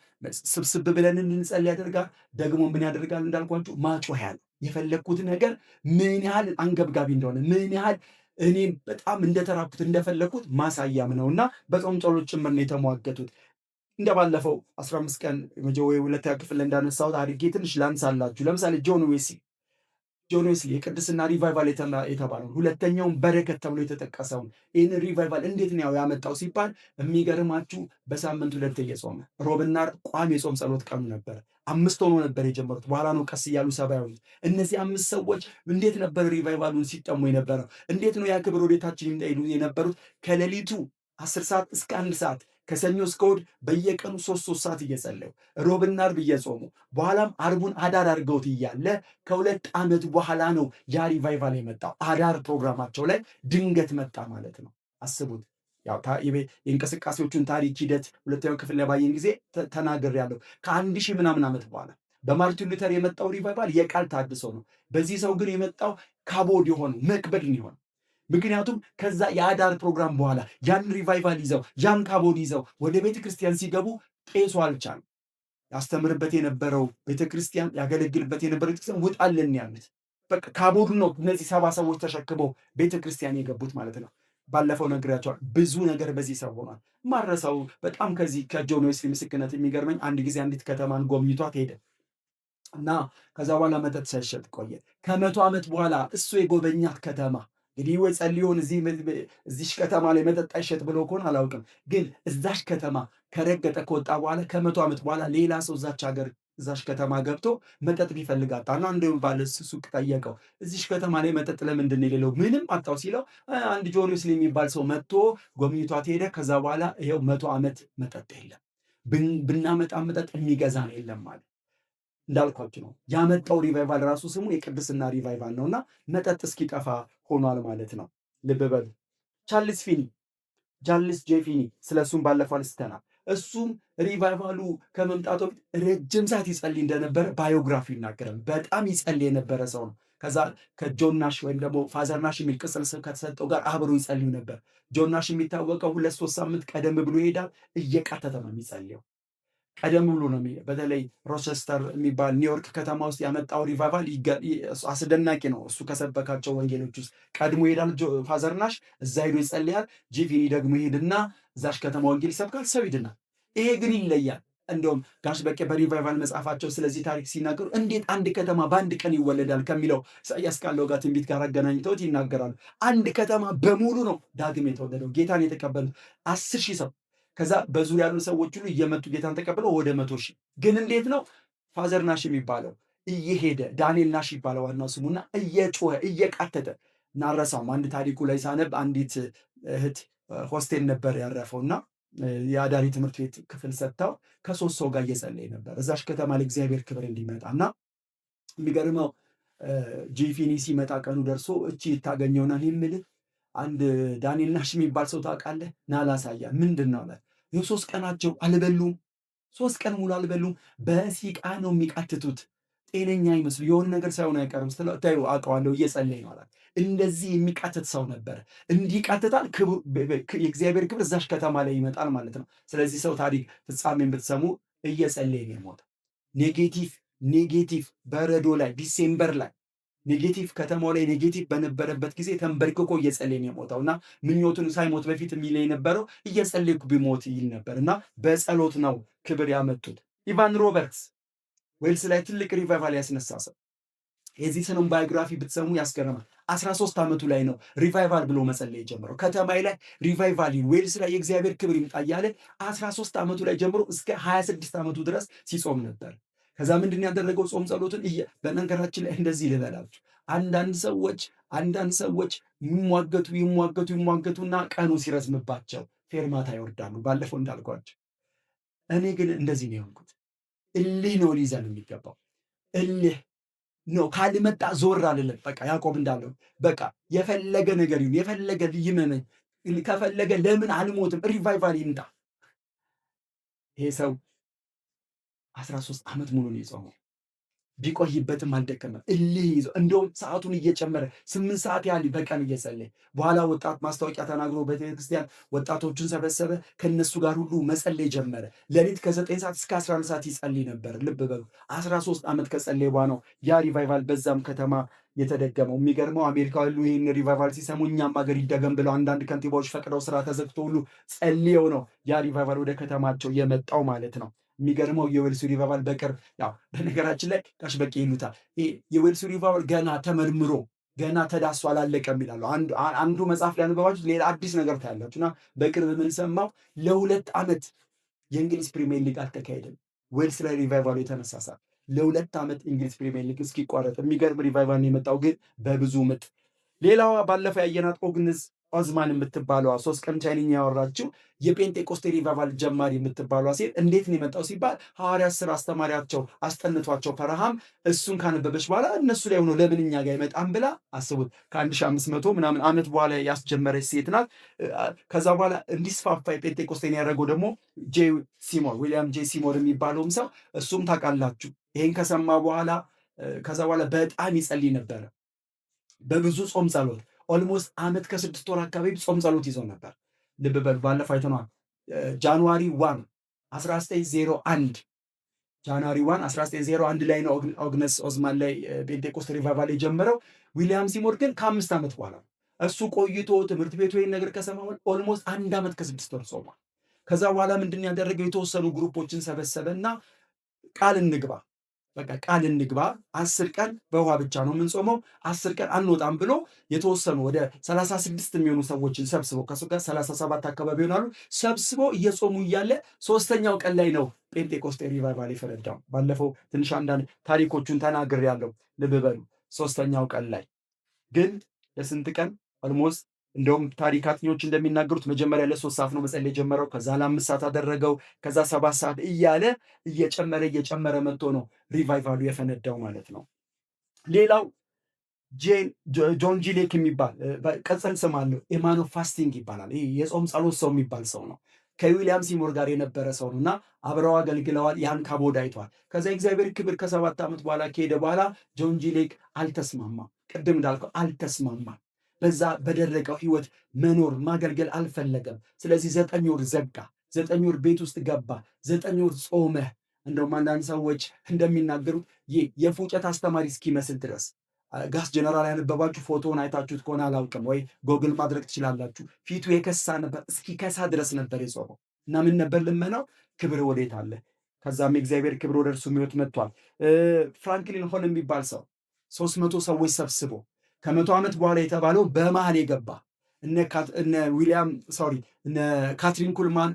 ስብስብ ብለን እንድንጸልይ ያደርጋል። ደግሞ ምን ያደርጋል እንዳልኳችሁ ማጮህ ያለ የፈለግኩት ነገር ምን ያህል አንገብጋቢ እንደሆነ ምን ያህል እኔም በጣም እንደተራኩት እንደፈለግኩት ማሳያም ነውና በጾም ጸሎት ጭምር ነው የተሟገቱት። እንደባለፈው 15 ቀን ወይ ሁለተኛ ክፍል እንዳነሳሁት አድርጌ ትንሽ ላንሳላችሁ። ለምሳሌ ጆን ዌስሊ የቅድስና ሪቫይቫል የተባለውን ሁለተኛውን በረከት ተብሎ የተጠቀሰውን ይህን ሪቫይቫል እንዴት ነው ያመጣው ሲባል የሚገርማችሁ በሳምንት ሁለት እየጾመ ሮብና ቋሚ የጾም ጸሎት ቀኑ ነበር። 5 ሆኖ ነበር የጀመሩት። በኋላ ነው ቀስ እያሉ 7 ያሉት። እነዚህ 5 ሰዎች እንዴት ነበር ሪቫይቫሉን ሲጠሙ የነበረው? እንዴት ነው ያ ክብር ወዴታችን ይሉ የነበሩት? ከሌሊቱ 10 ሰዓት እስከ 1 ሰዓት ከሰኞ እስከ እሑድ በየቀኑ 3 ሰዓት እየጸለዩ ሮብና አርብ እየጾሙ በኋላም አርቡን አዳር አድርገውት እያለ ከ2 ዓመት በኋላ ነው ያ ሪቫይቫል የመጣው። አዳር ፕሮግራማቸው ላይ ድንገት መጣ ማለት ነው። አስቡት። ያው የእንቅስቃሴዎቹን ታሪክ ሂደት ሁለተኛው ክፍል ላይ ባየን ጊዜ ተናግሬያለሁ። ከ1000 ምናምን ዓመት በኋላ በማርቲን ሉተር የመጣው ሪቫይቫል የቃል ታድሶ ነው። በዚህ ሰው ግን የመጣው ካቦድ የሆነው መቅበድን የሆነው ምክንያቱም ከዛ የአዳር ፕሮግራም በኋላ ያን ሪቫይቫል ይዘው ያን ካቦድ ይዘው ወደ ቤተ ክርስቲያን ሲገቡ ቄሱ አልቻለም። ያስተምርበት የነበረው ቤተ ክርስቲያን ያገለግልበት የነበረው ቤተክርስቲያን ውጣልን ያሉት በቃ ካቦዱ ነው። እነዚህ 70 ሰዎች ተሸክመው ቤተ ክርስቲያን የገቡት ማለት ነው። ባለፈው ነግሬያቸዋል። ብዙ ነገር በዚህ ሰው ሆኗል። ማረሳው በጣም ከዚህ ከጆን ዌስሊ ምስክርነት የሚገርመኝ አንድ ጊዜ አንዲት ከተማን ጎብኝቷት ሄደ እና ከዛ በኋላ መጠጥ ሳይሸጥ ቆየ። ከ100 ዓመት በኋላ እሱ የጎበኛት ከተማ እንግዲህ ወይ ጸልዮን እዚሽ ከተማ ላይ መጠጥ አይሸጥ ብሎ ከሆነ አላውቅም፣ ግን እዛሽ ከተማ ከረገጠ ከወጣ በኋላ ከ100 ዓመት በኋላ ሌላ ሰው እዛሽ ከተማ ገብቶ መጠጥ ቢፈልግ አጣና እንደውም ባለ ሱቅ ጠየቀው። እዚሽ ከተማ ላይ መጠጥ ለምንድን ነው የሌለው? ምንም አጣው ሲለው አንድ ጆን ዌስሊ የሚባል ሰው መጥቶ ጎብኝቷት ሄደ። ከዛ በኋላ ይኸው 100 ዓመት መጠጥ የለም፣ ብናመጣ መጠጥ የሚገዛን የለም ማለት እንዳልኳችሁ ነው። ያመጣው ሪቫይቫል ራሱ ስሙ የቅድስና ሪቫይቫል ነውና መጠጥ እስኪጠፋ ሆኗል ማለት ነው። ልብ በሉ። ቻርልስ ጄ ፊኒ ስለ እሱም ባለፈው አንስተናል። እሱም ሪቫይቫሉ ከመምጣቱ በፊት ረጅም ሰዓት ይጸልይ እንደነበረ ባዮግራፊ ይናገራል። በጣም ይጸልይ የነበረ ሰው ነው። ከዛ ከጆን ናሽ ወይም ደግሞ ፋዘር ናሽ የሚል ቅጽል ስም ከተሰጠው ጋር አብሮ ይጸልዩ ነበር። ጆን ናሽ የሚታወቀው 2-3 ሳምንት ቀደም ብሎ ይሄዳል። እየቃተተ ነው የሚጸልየው። ቀደም ብሎ ነው። በተለይ ሮቸስተር የሚባል ኒውዮርክ ከተማ ውስጥ ያመጣው ሪቫይቫል አስደናቂ ነው። እሱ ከሰበካቸው ወንጌሎች ውስጥ ቀድሞ ይሄዳል ፋዘር ናሽ፣ እዛ ሄዶ ይጸልያል። ጂቪኒ ደግሞ ይሄድና እዛሽ ከተማ ወንጌል ይሰብካል፣ ሰው ይድናል። ይሄ ግን ይለያል። እንደውም ጋሽ በቄ በሪቫይቫል መጽሐፋቸው ስለዚህ ታሪክ ሲናገሩ እንዴት አንድ ከተማ በአንድ ቀን ይወለዳል ከሚለው ኢሳያስ ካለው ጋር ትንቢት ጋር አገናኝተውት ይናገራሉ። አንድ ከተማ በሙሉ ነው ዳግም የተወለደው ጌታን የተቀበሉት 10,000 ሰው ከዛ በዙሪያ ያሉ ሰዎች ሁሉ እየመጡ ጌታን ተቀብለው ወደ 100,000 ግን እንዴት ነው ፋዘር ናሽ የሚባለው እየሄደ ዳንኤል ናሽ ይባለው ዋናው ስሙና እየጮኸ እየቃተተ እናረሳውም። አንድ ታሪኩ ላይ ሳነብ አንዲት እህት ሆስቴል ነበር ያረፈውና የአዳሪ ትምህርት ቤት ክፍል ሰጥታው ከ3 ሰው ጋር እየጸለየ ነበር እዛሽ ከተማ ላይ እግዚአብሔር ክብር እንዲመጣና የሚገርመው ጂፊኒ ሲመጣ ቀኑ ደርሶ እቺ ታገኘውና የምልህ አንድ ዳንኤል ናሽ የሚባል ሰው ታውቃለህ? ና ላሳያ። ምንድን ነው አላት። 3 ቀናቸው አልበሉም። 3 ቀን ሙሉ አልበሉም። በሲቃ ነው የሚቃትቱት። ጤነኛ አይመስሉ የሆነ ነገር ሳይሆን አይቀርም። ታዩ አውቀዋለሁ እየጸለይ ነው አላት። እንደዚህ የሚቃትት ሰው ነበር። እንዲቃትታል የእግዚአብሔር ክብር እዛሽ ከተማ ላይ ይመጣል ማለት ነው። ስለዚህ ሰው ታሪክ ፍጻሜን ብትሰሙ እየጸለየ ነው የሞተው። ኔጌቲቭ በረዶ ላይ ዲሴምበር ላይ ኔጌቲቭ ከተማው ላይ ኔጌቲቭ በነበረበት ጊዜ ተንበርክኮ እየጸለየ ነው የሞተው እና ምኞቱን ሳይሞት በፊት የሚል የነበረው እየጸለይኩ ቢሞት ይል ነበር እና በጸሎት ነው ክብር ያመጡት። ኢቫን ሮበርትስ ዌልስ ላይ ትልቅ ሪቫይቫል ያስነሳ ሰው። የዚህ ሰውን ባዮግራፊ ብትሰሙ ያስገርማል። 13 ዓመቱ ላይ ነው ሪቫይቫል ብሎ መጸለይ ጀምሮ ከተማይ ላይ ሪቫይቫል ዌልስ ላይ የእግዚአብሔር ክብር ይምጣ እያለ 13 ዓመቱ ላይ ጀምሮ እስከ 26 ዓመቱ ድረስ ሲጾም ነበር። ከዛ ምንድን ያደረገው ጾም ጸሎትን በነገራችን ላይ እንደዚህ ልበላችሁ፣ አንዳንድ ሰዎች ይሟገቱና ቀኑ ሲረዝምባቸው ፌርማታ ይወርዳሉ። ባለፈው እንዳልኳቸው እኔ ግን እንደዚህ ነው የሆንኩት። እልህ ነው ሊይዘን የሚገባው እልህ ነው። ካልመጣ ዞር አልልም። በቃ ያዕቆብ እንዳለው በቃ የፈለገ ነገር ይሁን፣ የፈለገ ይመመኝ፣ ከፈለገ ለምን አልሞትም፣ ሪቫይቫል ይምጣ። ይሄ ሰው 13 ዓመት ሙሉ ነው የጾመው። ቢቆይበትም አልደከመም። እልህ ይዞ እንደውም ሰዓቱን እየጨመረ 8 ሰዓት ያህል በቀን እየጸለየ በኋላ ወጣት ማስታወቂያ ተናግሮ ቤተክርስቲያን ወጣቶቹን ሰበሰበ። ከነሱ ጋር ሁሉ መጸለይ ጀመረ። ሌሊት ከ9 ሰዓት እስከ 11 ሰዓት ይጸልይ ነበር። ልብ በሉ 13 ዓመት ከጸለየ በኋላ ነው ያ ሪቫይቫል በዛም ከተማ የተደገመው። የሚገርመው አሜሪካ ሁሉ ይህን ሪቫይቫል ሲሰሙ እኛም ሀገር ይደገም ብለው አንዳንድ ከንቲባዎች ፈቅደው ስራ ተዘግቶ ሁሉ ጸልየው ነው ያ ሪቫይቫል ወደ ከተማቸው የመጣው ማለት ነው። የሚገርመው የዌልሱ ሪቫይቫል በቅርብ ያው በነገራችን ላይ ጋሽ በቂ ይሉታል የዌልሱ ሪቫይቫል ገና ተመርምሮ ገና ተዳሶ አላለቀም ይላሉ። አንዱ መጽሐፍ ላይ አንበባችሁ ሌላ አዲስ ነገር ታያላችሁ። እና በቅርብ የምንሰማው ለ2 ዓመት የእንግሊዝ ፕሪሚየር ሊግ አልተካሄደም። ዌልስ ላይ ሪቫይቫሉ የተነሳ ሰዓት ለ2 ዓመት እንግሊዝ ፕሪሚየር ሊግ እስኪቋረጥ የሚገርም ሪቫይቫል የመጣው ግን በብዙ ምጥ። ሌላዋ ባለፈው ያየናት ኦግንስ ኦዝማን የምትባለዋ 3 ቀን ቻይንኛ ያወራችው የጴንጤቆስቴ ሪቫይቫል ጀማሪ የምትባለዋ ሴት እንዴት ነው የመጣው ሲባል ሐዋርያት ሥራ አስተማሪያቸው አስጠንቷቸው ፈርሃም እሱን ካነበበች በኋላ እነሱ ላይ ሆኖ ለምን እኛ ጋር አይመጣም ብላ አስቡት ከ1500 ምናምን ዓመት በኋላ ያስጀመረች ሴት ናት። ከዛ በኋላ እንዲስፋፋ የጴንጤቆስቴን ያደረገው ደግሞ ዊሊያም ጄ ሲሞር የሚባለውም ሰው እሱም ታውቃላችሁ ይሄን ከሰማ በኋላ ከዛ በኋላ በጣም ይጸልይ ነበረ በብዙ ጾም ጸሎት ኦልሞስት ዓመት ከ6 ወር አካባቢ ጾም ጸሎት ይዞ ነበር። ልብ በሉ ባለፈው አይተነዋል። ጃንዋሪ 1 1901 ጃንዋሪ 1 1901 ላይ ነው ኦግነስ ኦዝማን ላይ ፔንቴኮስት ሪቫይቫል የጀመረው። ዊሊያም ሲሞር ግን ከ5 ዓመት በኋላ እሱ ቆይቶ ትምህርት ቤቱ ይህን ነገር ከሰማ ኦልሞስት 1 ዓመት ከ6 ወር ጾሟል። ከዛ በኋላ ምንድን ያደረገው የተወሰኑ ግሩፖችን ሰበሰበና ቃል እንግባ በቃ ቃል እንግባ 10 ቀን በውሃ ብቻ ነው የምንጾመው 10 ቀን አንወጣም ብሎ የተወሰኑ ወደ 36 የሚሆኑ ሰዎችን ሰብስቦ ከሱ ጋር 37 አካባቢ ይሆናሉ ሰብስቦ እየጾሙ እያለ 3ኛው ቀን ላይ ነው ጴንጤቆስጤ ሪቫይቫል የፈነዳው። ባለፈው ትንሽ አንዳንድ ታሪኮቹን ተናግሬያለሁ። ልብ በሉ 3ኛው ቀን ላይ ግን ለስንት ቀን ኦልሞስት እንደውም ታሪክ አጥኚዎች እንደሚናገሩት መጀመሪያ ለ3 ሰዓት ነው መጸለይ የጀመረው። ከዛ ለ5 ሰዓት አደረገው። ከዛ 7 ሰዓት እያለ እየጨመረ መጥቶ ነው ሪቫይቫሉ የፈነዳው ማለት ነው። ሌላው ጆን ጂ ሌክ የሚባል ቅጽል ስም አለው። ኤማን ኦፍ ፋስቲንግ ይባላል። ይህ የጾም ጸሎት ሰው የሚባል ሰው ነው። ከዊሊያም ሲሞር ጋር የነበረ ሰው ነው እና አብረው አገልግለዋል። ያን ካቦድ አይቷል። ከዛ እግዚአብሔር ክብር ከ7 ዓመት በኋላ ከሄደ በኋላ ጆን ጂ ሌክ አልተስማማም። ቅድም እንዳልከው አልተስማማም። በዛ በደረቀው ህይወት መኖር ማገልገል አልፈለገም። ስለዚህ 9 ወር ዘጋ። 9 ወር ቤት ውስጥ ገባ። 9 ወር ጾመ። እንደውም አንዳንድ ሰዎች እንደሚናገሩት የፉጨት አስተማሪ እስኪመስል ድረስ ጋስ ጀነራል ያነበባችሁ ፎቶውን አይታችሁት ከሆነ አላውቅም፣ ወይ ጎግል ማድረግ ትችላላችሁ። ፊቱ የከሳ ነበር፣ እስኪከሳ ድረስ ነበር የጾመው እና ምን ነበር ልመናው? ክብር ወዴት አለ? ከዛም የእግዚአብሔር ክብር ወደ እርሱ ህይወት መጥቷል። ፍራንክሊን ሆን የሚባል ሰው 300 ሰዎች ሰብስቦ ከ100 ዓመት በኋላ የተባለው በመሃል የገባ እነ ካትሪን ኩልማን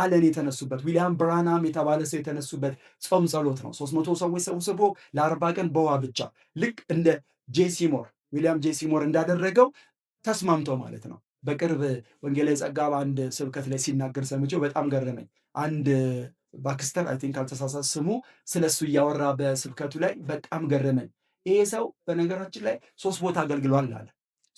አለን የተነሱበት ዊሊያም ብራናም የተባለ ሰው የተነሱበት ጾም ጸሎት ነው። 300 ሰዎች ሰብስቦ ለ40 ቀን በውሃ ብቻ ልክ እንደ ዊሊያም ጄ ሲሞር እንዳደረገው ተስማምቶ ማለት ነው። በቅርብ ወንጌላዊ ጸጋ በአንድ ስብከት ላይ ሲናገር ሰምቼው በጣም ገረመኝ። አንድ ባክስተር አይ ቲንክ አልተሳሳት ስሙ ስለሱ እያወራ በስብከቱ ላይ በጣም ገረመኝ። ይሄ ሰው በነገራችን ላይ 3 ቦታ አገልግሏል አለ።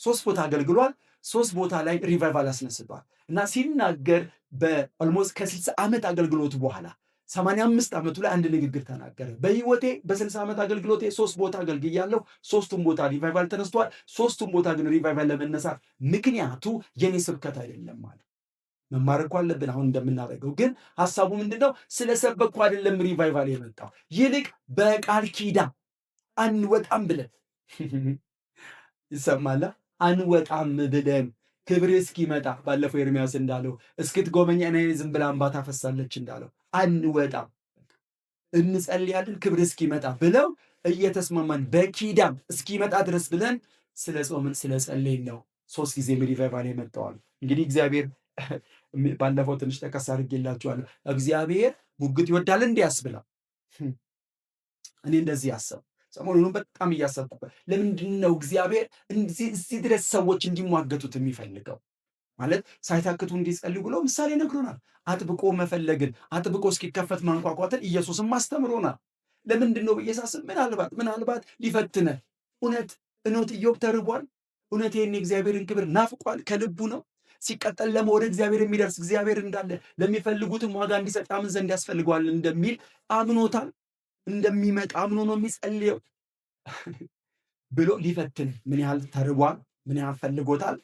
3 ቦታ አገልግሏል። 3 ቦታ ላይ ሪቫይቫል አስነስቷል እና ሲናገር በኦልሞስት ከ60 ዓመት አገልግሎት በኋላ 85 ዓመቱ ላይ አንድ ንግግር ተናገረ። በህይወቴ በ60 ዓመት አገልግሎቴ 3 ቦታ አገልግያለሁ። 3ቱም ቦታ ሪቫይቫል ተነስቷል። 3ቱም ቦታ ግን ሪቫይቫል ለመነሳት ምክንያቱ የኔ ስብከት አይደለም ማለት መማር እኮ አለብን አሁን እንደምናደርገው። ግን ሐሳቡ ምንድነው? ስለሰበኩ አይደለም ሪቫይቫል የመጣው ይልቅ በቃል ኪዳን አንወጣም ብለን ይሰማላ አንወጣም ብለን ክብር እስኪመጣ ባለፈው ኤርሚያስ እንዳለው እስክትጎበኘን ዝም ብላ እንባ ታፈሳለች እንዳለው አንወጣም እንጸልያለን ክብር እስኪመጣ ብለው እየተስማማን በኪዳን እስኪመጣ ድረስ ብለን ስለ ጾምን ስለ ጸለይን ነው 3 ጊዜ ሪቫይቫል የመጣው። እንግዲህ እግዚአብሔር ባለፈው ትንሽ ጠቀስ አድርጌላችኋለሁ። እግዚአብሔር ጉጉት ይወዳል እንዲያስብላ እኔ እንደዚህ ያሰብ ሰሞኑን በጣም እያሰብኩበት ለምንድን ነው እግዚአብሔር እዚህ ድረስ ሰዎች እንዲሟገቱት የሚፈልገው? ማለት ሳይታክቱ እንዲጸልዩ ብሎ ምሳሌ ነግሮናል። አጥብቆ መፈለግን አጥብቆ እስኪከፈት ማንኳኳትን ኢየሱስም አስተምሮናል። ለምንድን ነው ብዬ ሳስብ ምናልባት ሊፈትነህ እውነት ኢዮብ ተርቧል? እውነት ይህን የእግዚአብሔርን ክብር ናፍቋል? ከልቡ ነው? ሲቀጠል ደግሞ ወደ እግዚአብሔር የሚደርስ እግዚአብሔር እንዳለ ለሚፈልጉትም ዋጋ እንዲሰጥ ያምን ዘንድ ያስፈልገዋል እንደሚል አምኖታል? እንደሚመጣ አምኖ ነው የሚጸልየው ብሎ ሊፈትን ምን ያህል ተርቧል? ምን ያህል ፈልጎታል?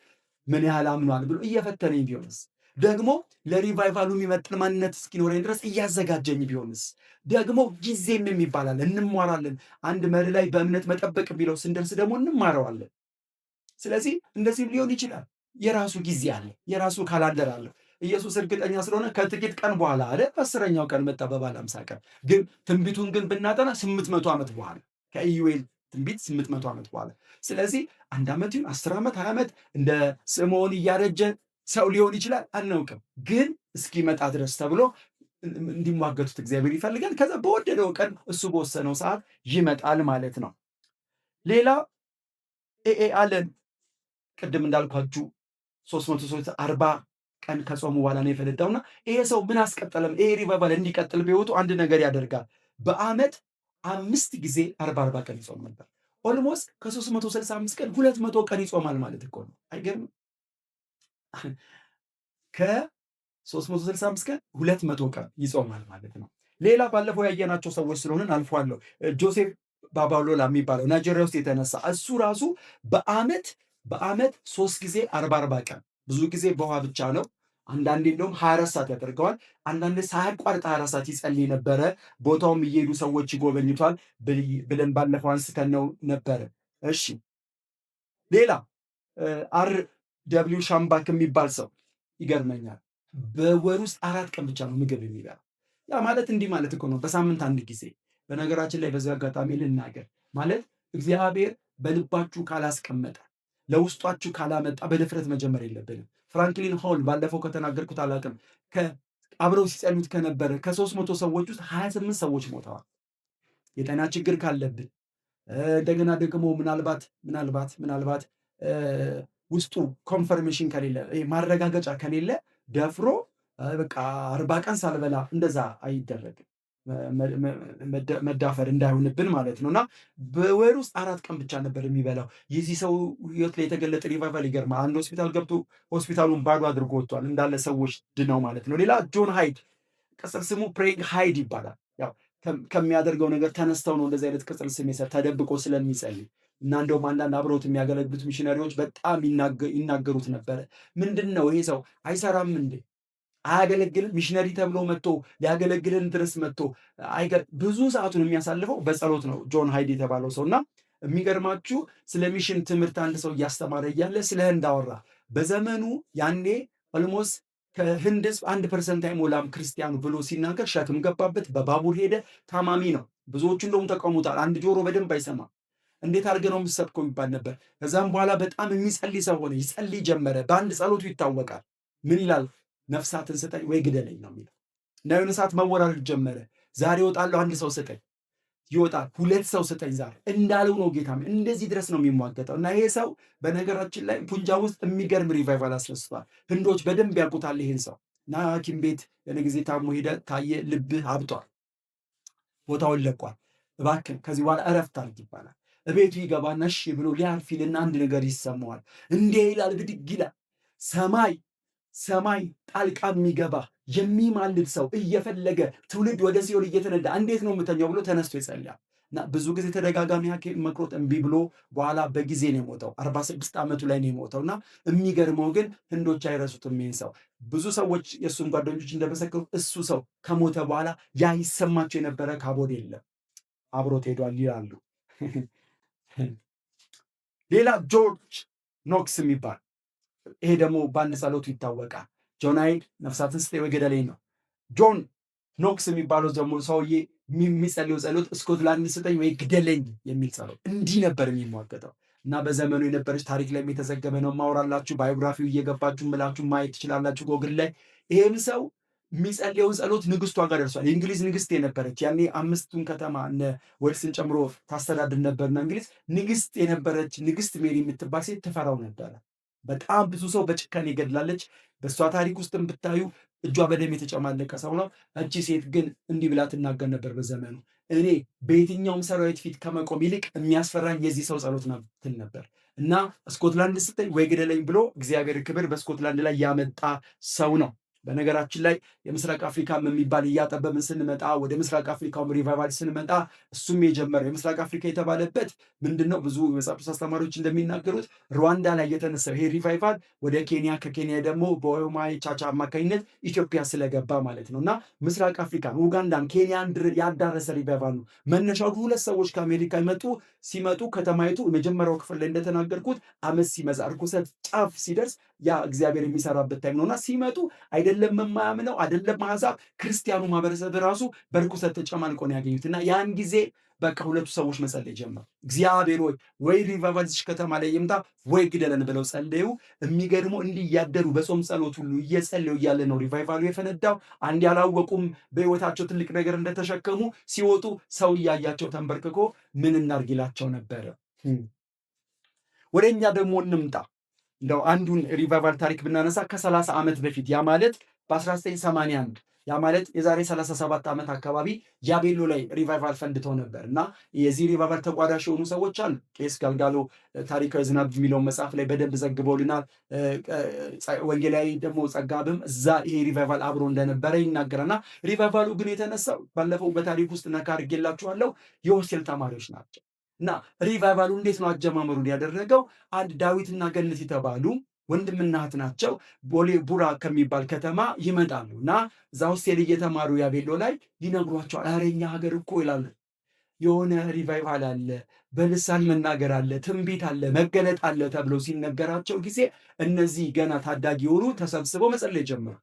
ምን ያህል አምኗል ብሎ እየፈተነኝ ቢሆንስ? ደግሞ ለሪቫይቫሉ የሚመጥን ማንነት እስኪኖረኝ ድረስ እያዘጋጀኝ ቢሆንስ? ደግሞ ጊዜም የሚባላል እንማራለን። አንድ መሪ ላይ በእምነት መጠበቅ ቢለው ስንደርስ ደግሞ እንማረዋለን። ስለዚህ እንደዚህም ሊሆን ይችላል። የራሱ ጊዜ አለ፣ የራሱ ካላንደር አለ። ኢየሱስ እርግጠኛ ስለሆነ ከጥቂት ቀን በኋላ አለ 10ኛው ቀን መጣ በበዓለ ሃምሳ ቀን። ግን ትንቢቱን ግን ብናጠና 800 ዓመት በኋላ ከኢዩኤል ትንቢት 800 ዓመት በኋላ። ስለዚህ 1 ዓመት ይሁን 10 ዓመት 20 ዓመት እንደ ስምዖን እያረጀ ሰው ሊሆን ይችላል፣ አናውቅም። ግን እስኪመጣ ድረስ ተብሎ እንዲሟገቱት እግዚአብሔር ይፈልጋል። ከዛ በወደደው ቀን እሱ በወሰነው ሰዓት ይመጣል ማለት ነው። ሌላ አለን ቅድም እንዳልኳችሁ 340 ቀን ከጾሙ በኋላ ነው የፈነዳውና ይሄ ሰው ምን አስቀጠለም? ይሄ ሪቫይቫል እንዲቀጥል በሕይወቱ አንድ ነገር ያደርጋል። በዓመት 5 ጊዜ 40 ቀን ይጾም ነበር። ኦልሞስት ከ365 ቀን 200 ቀን ይጾማል ማለት እኮ ነው። አይገርምም? ከ365 ቀን 200 ቀን ይጾማል ማለት ነው። ሌላ ባለፈው ያየናቸው ሰዎች ስለሆንን አልፏለሁ። ጆሴፍ ባባሎላ የሚባለው ናይጄሪያ ውስጥ የተነሳ እሱ ራሱ በዓመት 3 ጊዜ 40 ቀን ብዙ ጊዜ በውሃ ብቻ ነው። አንዳንዴ እንደውም 24 ሰዓት ያደርገዋል። አንዳንዴ ሳያቋርጥ 24 ሰዓት ይጸልይ ነበረ። ቦታውም እየሄዱ ሰዎች ይጎበኙቷል ብለን ባለፈው አንስተን ነው ነበረ። እሺ ሌላ አር ደብሊው ሻምባክ የሚባል ሰው ይገርመኛል። በወር ውስጥ 4 ቀን ብቻ ነው ምግብ የሚበላው። ያ ማለት እንዲህ ማለት እኮ ነው፣ በሳምንት 1 ጊዜ። በነገራችን ላይ በዚህ አጋጣሚ ልናገር ማለት እግዚአብሔር በልባችሁ ካላስቀመጠ ለውስጧችሁ ካላመጣ በድፍረት መጀመር የለብንም። ፍራንክሊን ሆል ባለፈው ከተናገርኩት አላውቅም፣ አብረው ሲጸሉት ከነበረ ከ300 ሰዎች ውስጥ 28 ሰዎች ሞተዋል። የጤና ችግር ካለብን እንደገና ደግሞ ምናልባት ውስጡ ኮንፈርሜሽን ከሌለ ማረጋገጫ ከሌለ ደፍሮ በቃ 40 ቀን ሳልበላ እንደዛ አይደረግም። መዳፈር እንዳይሆንብን ማለት ነው። እና በወር ውስጥ 4 ቀን ብቻ ነበር የሚበላው። የዚህ ሰው ህይወት ላይ የተገለጠ ሪቫይቫል ይገርማል። አንድ ሆስፒታል ገብቶ ሆስፒታሉን ባዶ አድርጎ ወጥቷል፣ እንዳለ ሰዎች ድነው ማለት ነው። ሌላ ጆን ሃይድ ቅጽል ስሙ ፕሬግ ሃይድ ይባላል። ያው ከሚያደርገው ነገር ተነስተው ነው እንደዚህ አይነት ቅጽል ስም የሰጠው ተደብቆ ስለሚጸልይ እና እንደውም አንዳንድ አብረውት የሚያገለግሉት ሚሽነሪዎች በጣም ይናገሩት ነበረ። ምንድን ነው ይሄ ሰው አይሰራም እንዴ? አያገለግልም? ሚሽነሪ ተብሎ መጥቶ ሊያገለግልን ድረስ መጥቶ ብዙ ሰዓቱን የሚያሳልፈው በጸሎት ነው ጆን ሃይድ የተባለው ሰው። እና የሚገርማችሁ ስለ ሚሽን ትምህርት አንድ ሰው እያስተማረ እያለ ስለ ህንድ አወራ። በዘመኑ ያኔ ኦልሞስት ከህንድ ህዝብ 1% አይሞላም ክርስቲያኑ ብሎ ሲናገር ሸክም ገባበት። በባቡር ሄደ። ታማሚ ነው። ብዙዎቹ እንደውም ተቃውሞታል። አንድ ጆሮ በደንብ አይሰማም። እንዴት አድርገህ ነው የምትሰብከው ይባል ነበር። ከዛም በኋላ በጣም የሚጸልይ ሰው ሆነ። ይጸልይ ጀመረ። በአንድ ጸሎቱ ይታወቃል። ምን ይላል? ነፍሳትን ስጠኝ ወይ ግደለኝ ነው የሚለው። እና የሆነ ሰዓት መወራረድ ጀመረ። ዛሬ እወጣለሁ፣ አንድ ሰው ስጠኝ። ይወጣል፣ 2 ሰው ስጠኝ ዛሬ እንዳለው ነው ጌታ። እንደዚህ ድረስ ነው የሚሟገተው። እና ይሄ ሰው በነገራችን ላይ ፑንጃብ ውስጥ የሚገርም ሪቫይቫል አስነስቷል። ህንዶች በደንብ ያውቁታል ይሄን ሰው። እና ሐኪም ቤት የሆነ ጊዜ ታሞ ሄደ። ታየ፣ ልብህ አብጧል፣ ቦታውን ለቋል፣ እባክህ ከዚህ በኋላ እረፍት አድርግ ይባላል። እቤቱ ይገባና እሺ ብሎ ሊያርፍ ይልና አንድ ነገር ይሰማዋል። እንዲህ ይላል፣ ብድግ ይላል። ሰማይ ጣልቃ የሚገባ የሚማልድ ሰው እየፈለገ ትውልድ ወደ ሲኦል እየተነዳ እንዴት ነው የምተኛው ብሎ ተነስቶ ይጸልያል። እና ብዙ ጊዜ ተደጋጋሚ ሐኪም መክሮት እምቢ ብሎ በኋላ በጊዜ ነው የሞተው። 46 ዓመቱ ላይ ነው የሞተው። እና የሚገርመው ግን ህንዶች አይረሱትም ይህን ሰው። ብዙ ሰዎች የእሱን ጓደኞች እንደመሰከሩ እሱ ሰው ከሞተ በኋላ ያ ይሰማቸው የነበረ ካቦድ የለም፣ አብሮት ሄዷል ይላሉ። ሌላ ጆርጅ ኖክስ የሚባል ይሄ ደግሞ በአንድ ጸሎቱ ይታወቃል። ጆን ሃይድ ነፍሳትን ስጠኝ ወይ ግደለኝ ነው። ጆን ኖክስ የሚባለው ደግሞ ሰውዬ የሚጸልየው ጸሎት ስኮትላንድ ስጠኝ ወይ ግደለኝ የሚል ጸሎት፣ እንዲህ ነበር የሚሟገተው። እና በዘመኑ የነበረች ታሪክ ላይ የተዘገበ ነው ማውራላችሁ። ባዮግራፊው እየገባችሁ ምላችሁ ማየት ትችላላችሁ ጎግል ላይ። ይሄም ሰው የሚጸልየውን ጸሎት ንግስቷ ጋር ደርሷል። የእንግሊዝ ንግስት የነበረች ያኔ 5ቱን ከተማ እነ ዌልስን ጨምሮ ታስተዳድር ነበርና እንግሊዝ ንግስት የነበረች ንግስት ሜሪ የምትባል ሴት ትፈራው ነበረ። በጣም ብዙ ሰው በጭካኔ ገድላለች። በእሷ ታሪክ ውስጥም ብታዩ እጇ በደም የተጨማለቀ ሰው ነው። እቺ ሴት ግን እንዲህ ብላ ትናገር ነበር በዘመኑ እኔ በየትኛውም ሰራዊት ፊት ከመቆም ይልቅ የሚያስፈራኝ የዚህ ሰው ጸሎት ነው ትል ነበር። እና ስኮትላንድ ስትይ ወይ ግደለኝ ብሎ እግዚአብሔር ክብር በስኮትላንድ ላይ ያመጣ ሰው ነው። በነገራችን ላይ የምስራቅ አፍሪካም የሚባል እያጠበብን ስንመጣ ወደ ምስራቅ አፍሪካውም ሪቫይቫል ስንመጣ እሱም የጀመረው የምስራቅ አፍሪካ የተባለበት ምንድነው? ብዙ መጽሐፍ ቅዱስ አስተማሪዎች እንደሚናገሩት ሩዋንዳ ላይ የተነሳው ይሄ ሪቫይቫል ወደ ኬንያ፣ ከኬንያ ደግሞ በኦማይ ቻቻ አማካኝነት ኢትዮጵያ ስለገባ ማለት ነው እና ምስራቅ አፍሪካን፣ ኡጋንዳን፣ ኬንያን ያዳረሰ ሪቫይቫል ነው። መነሻው ሁለት ሰዎች ከአሜሪካ ሲመጡ ከተማይቱ የመጀመሪያው ክፍል ላይ እንደተናገርኩት አመት ሲመዛ ርኩሰት ጫፍ ሲደርስ ያ እግዚአብሔር የሚሰራበት ታይም ነውና ሲመጡ አይደለም የማያምነው አይደለም አሕዛብ ክርስቲያኑ ማህበረሰብ ራሱ በርኩሰት ተጨማልቆ ነው ያገኙት እና ያን ጊዜ በቃ ሁለቱ ሰዎች መጸለይ ጀመሩ። እግዚአብሔር ወይ ሪቫይቫል እዚህ ከተማ ላይ ይምጣ ወይ ግደለን ብለው ጸለዩ። የሚገርመው እንዲህ እያደሩ በጾም ጸሎት ሁሉ እየጸለዩ እያለ ነው ሪቫይቫሉ የፈነዳው። አንድ ያላወቁም በህይወታቸው ትልቅ ነገር እንደተሸከሙ ሲወጡ ሰው እያያቸው ተንበርክኮ ምን እናድርግ ይላቸው ነበረ። ወደ እኛ ደግሞ እንምጣ። እንደው አንዱን ሪቫይቫል ታሪክ ብናነሳ ከ30 ዓመት በፊት ያ ማለት በ1981 ያ ማለት የዛሬ 37 ዓመት አካባቢ ያቤሎ ላይ ሪቫይቫል ፈንድተው ነበር እና የዚህ ሪቫይቫል ተቋዳሽ የሆኑ ሰዎች አሉ። ቄስ ጋልጋሎ ታሪካዊ ዝናብ የሚለውን መጽሐፍ ላይ በደንብ ዘግበውልናል። ወንጌላዊ ደግሞ ጸጋብም እዛ ይሄ ሪቫይቫል አብሮ እንደነበረ ይናገራልና ሪቫይቫሉ ግን የተነሳው ባለፈው በታሪክ ውስጥ ነካ አድርጌላችኋለሁ የሆስቴል ተማሪዎች ናቸው። እና ሪቫይቫሉ እንዴት ነው አጀማመሩን ያደረገው? አንድ ዳዊትና ገነት የተባሉ ወንድምና እህት ናቸው። ቦሌ ቡራ ከሚባል ከተማ ይመጣሉ እና እዛ ሆስቴል እየተማሩ ያቤሎ ላይ ይነግሯቸዋል። ኧረ እኛ ሀገር እኮ ይላሉ የሆነ ሪቫይቫል አለ፣ በልሳን መናገር አለ፣ ትንቢት አለ፣ መገለጥ አለ ተብለው ሲነገራቸው ጊዜ እነዚህ ገና ታዳጊ የሆኑ ተሰብስበው መጸለይ ጀመሩ።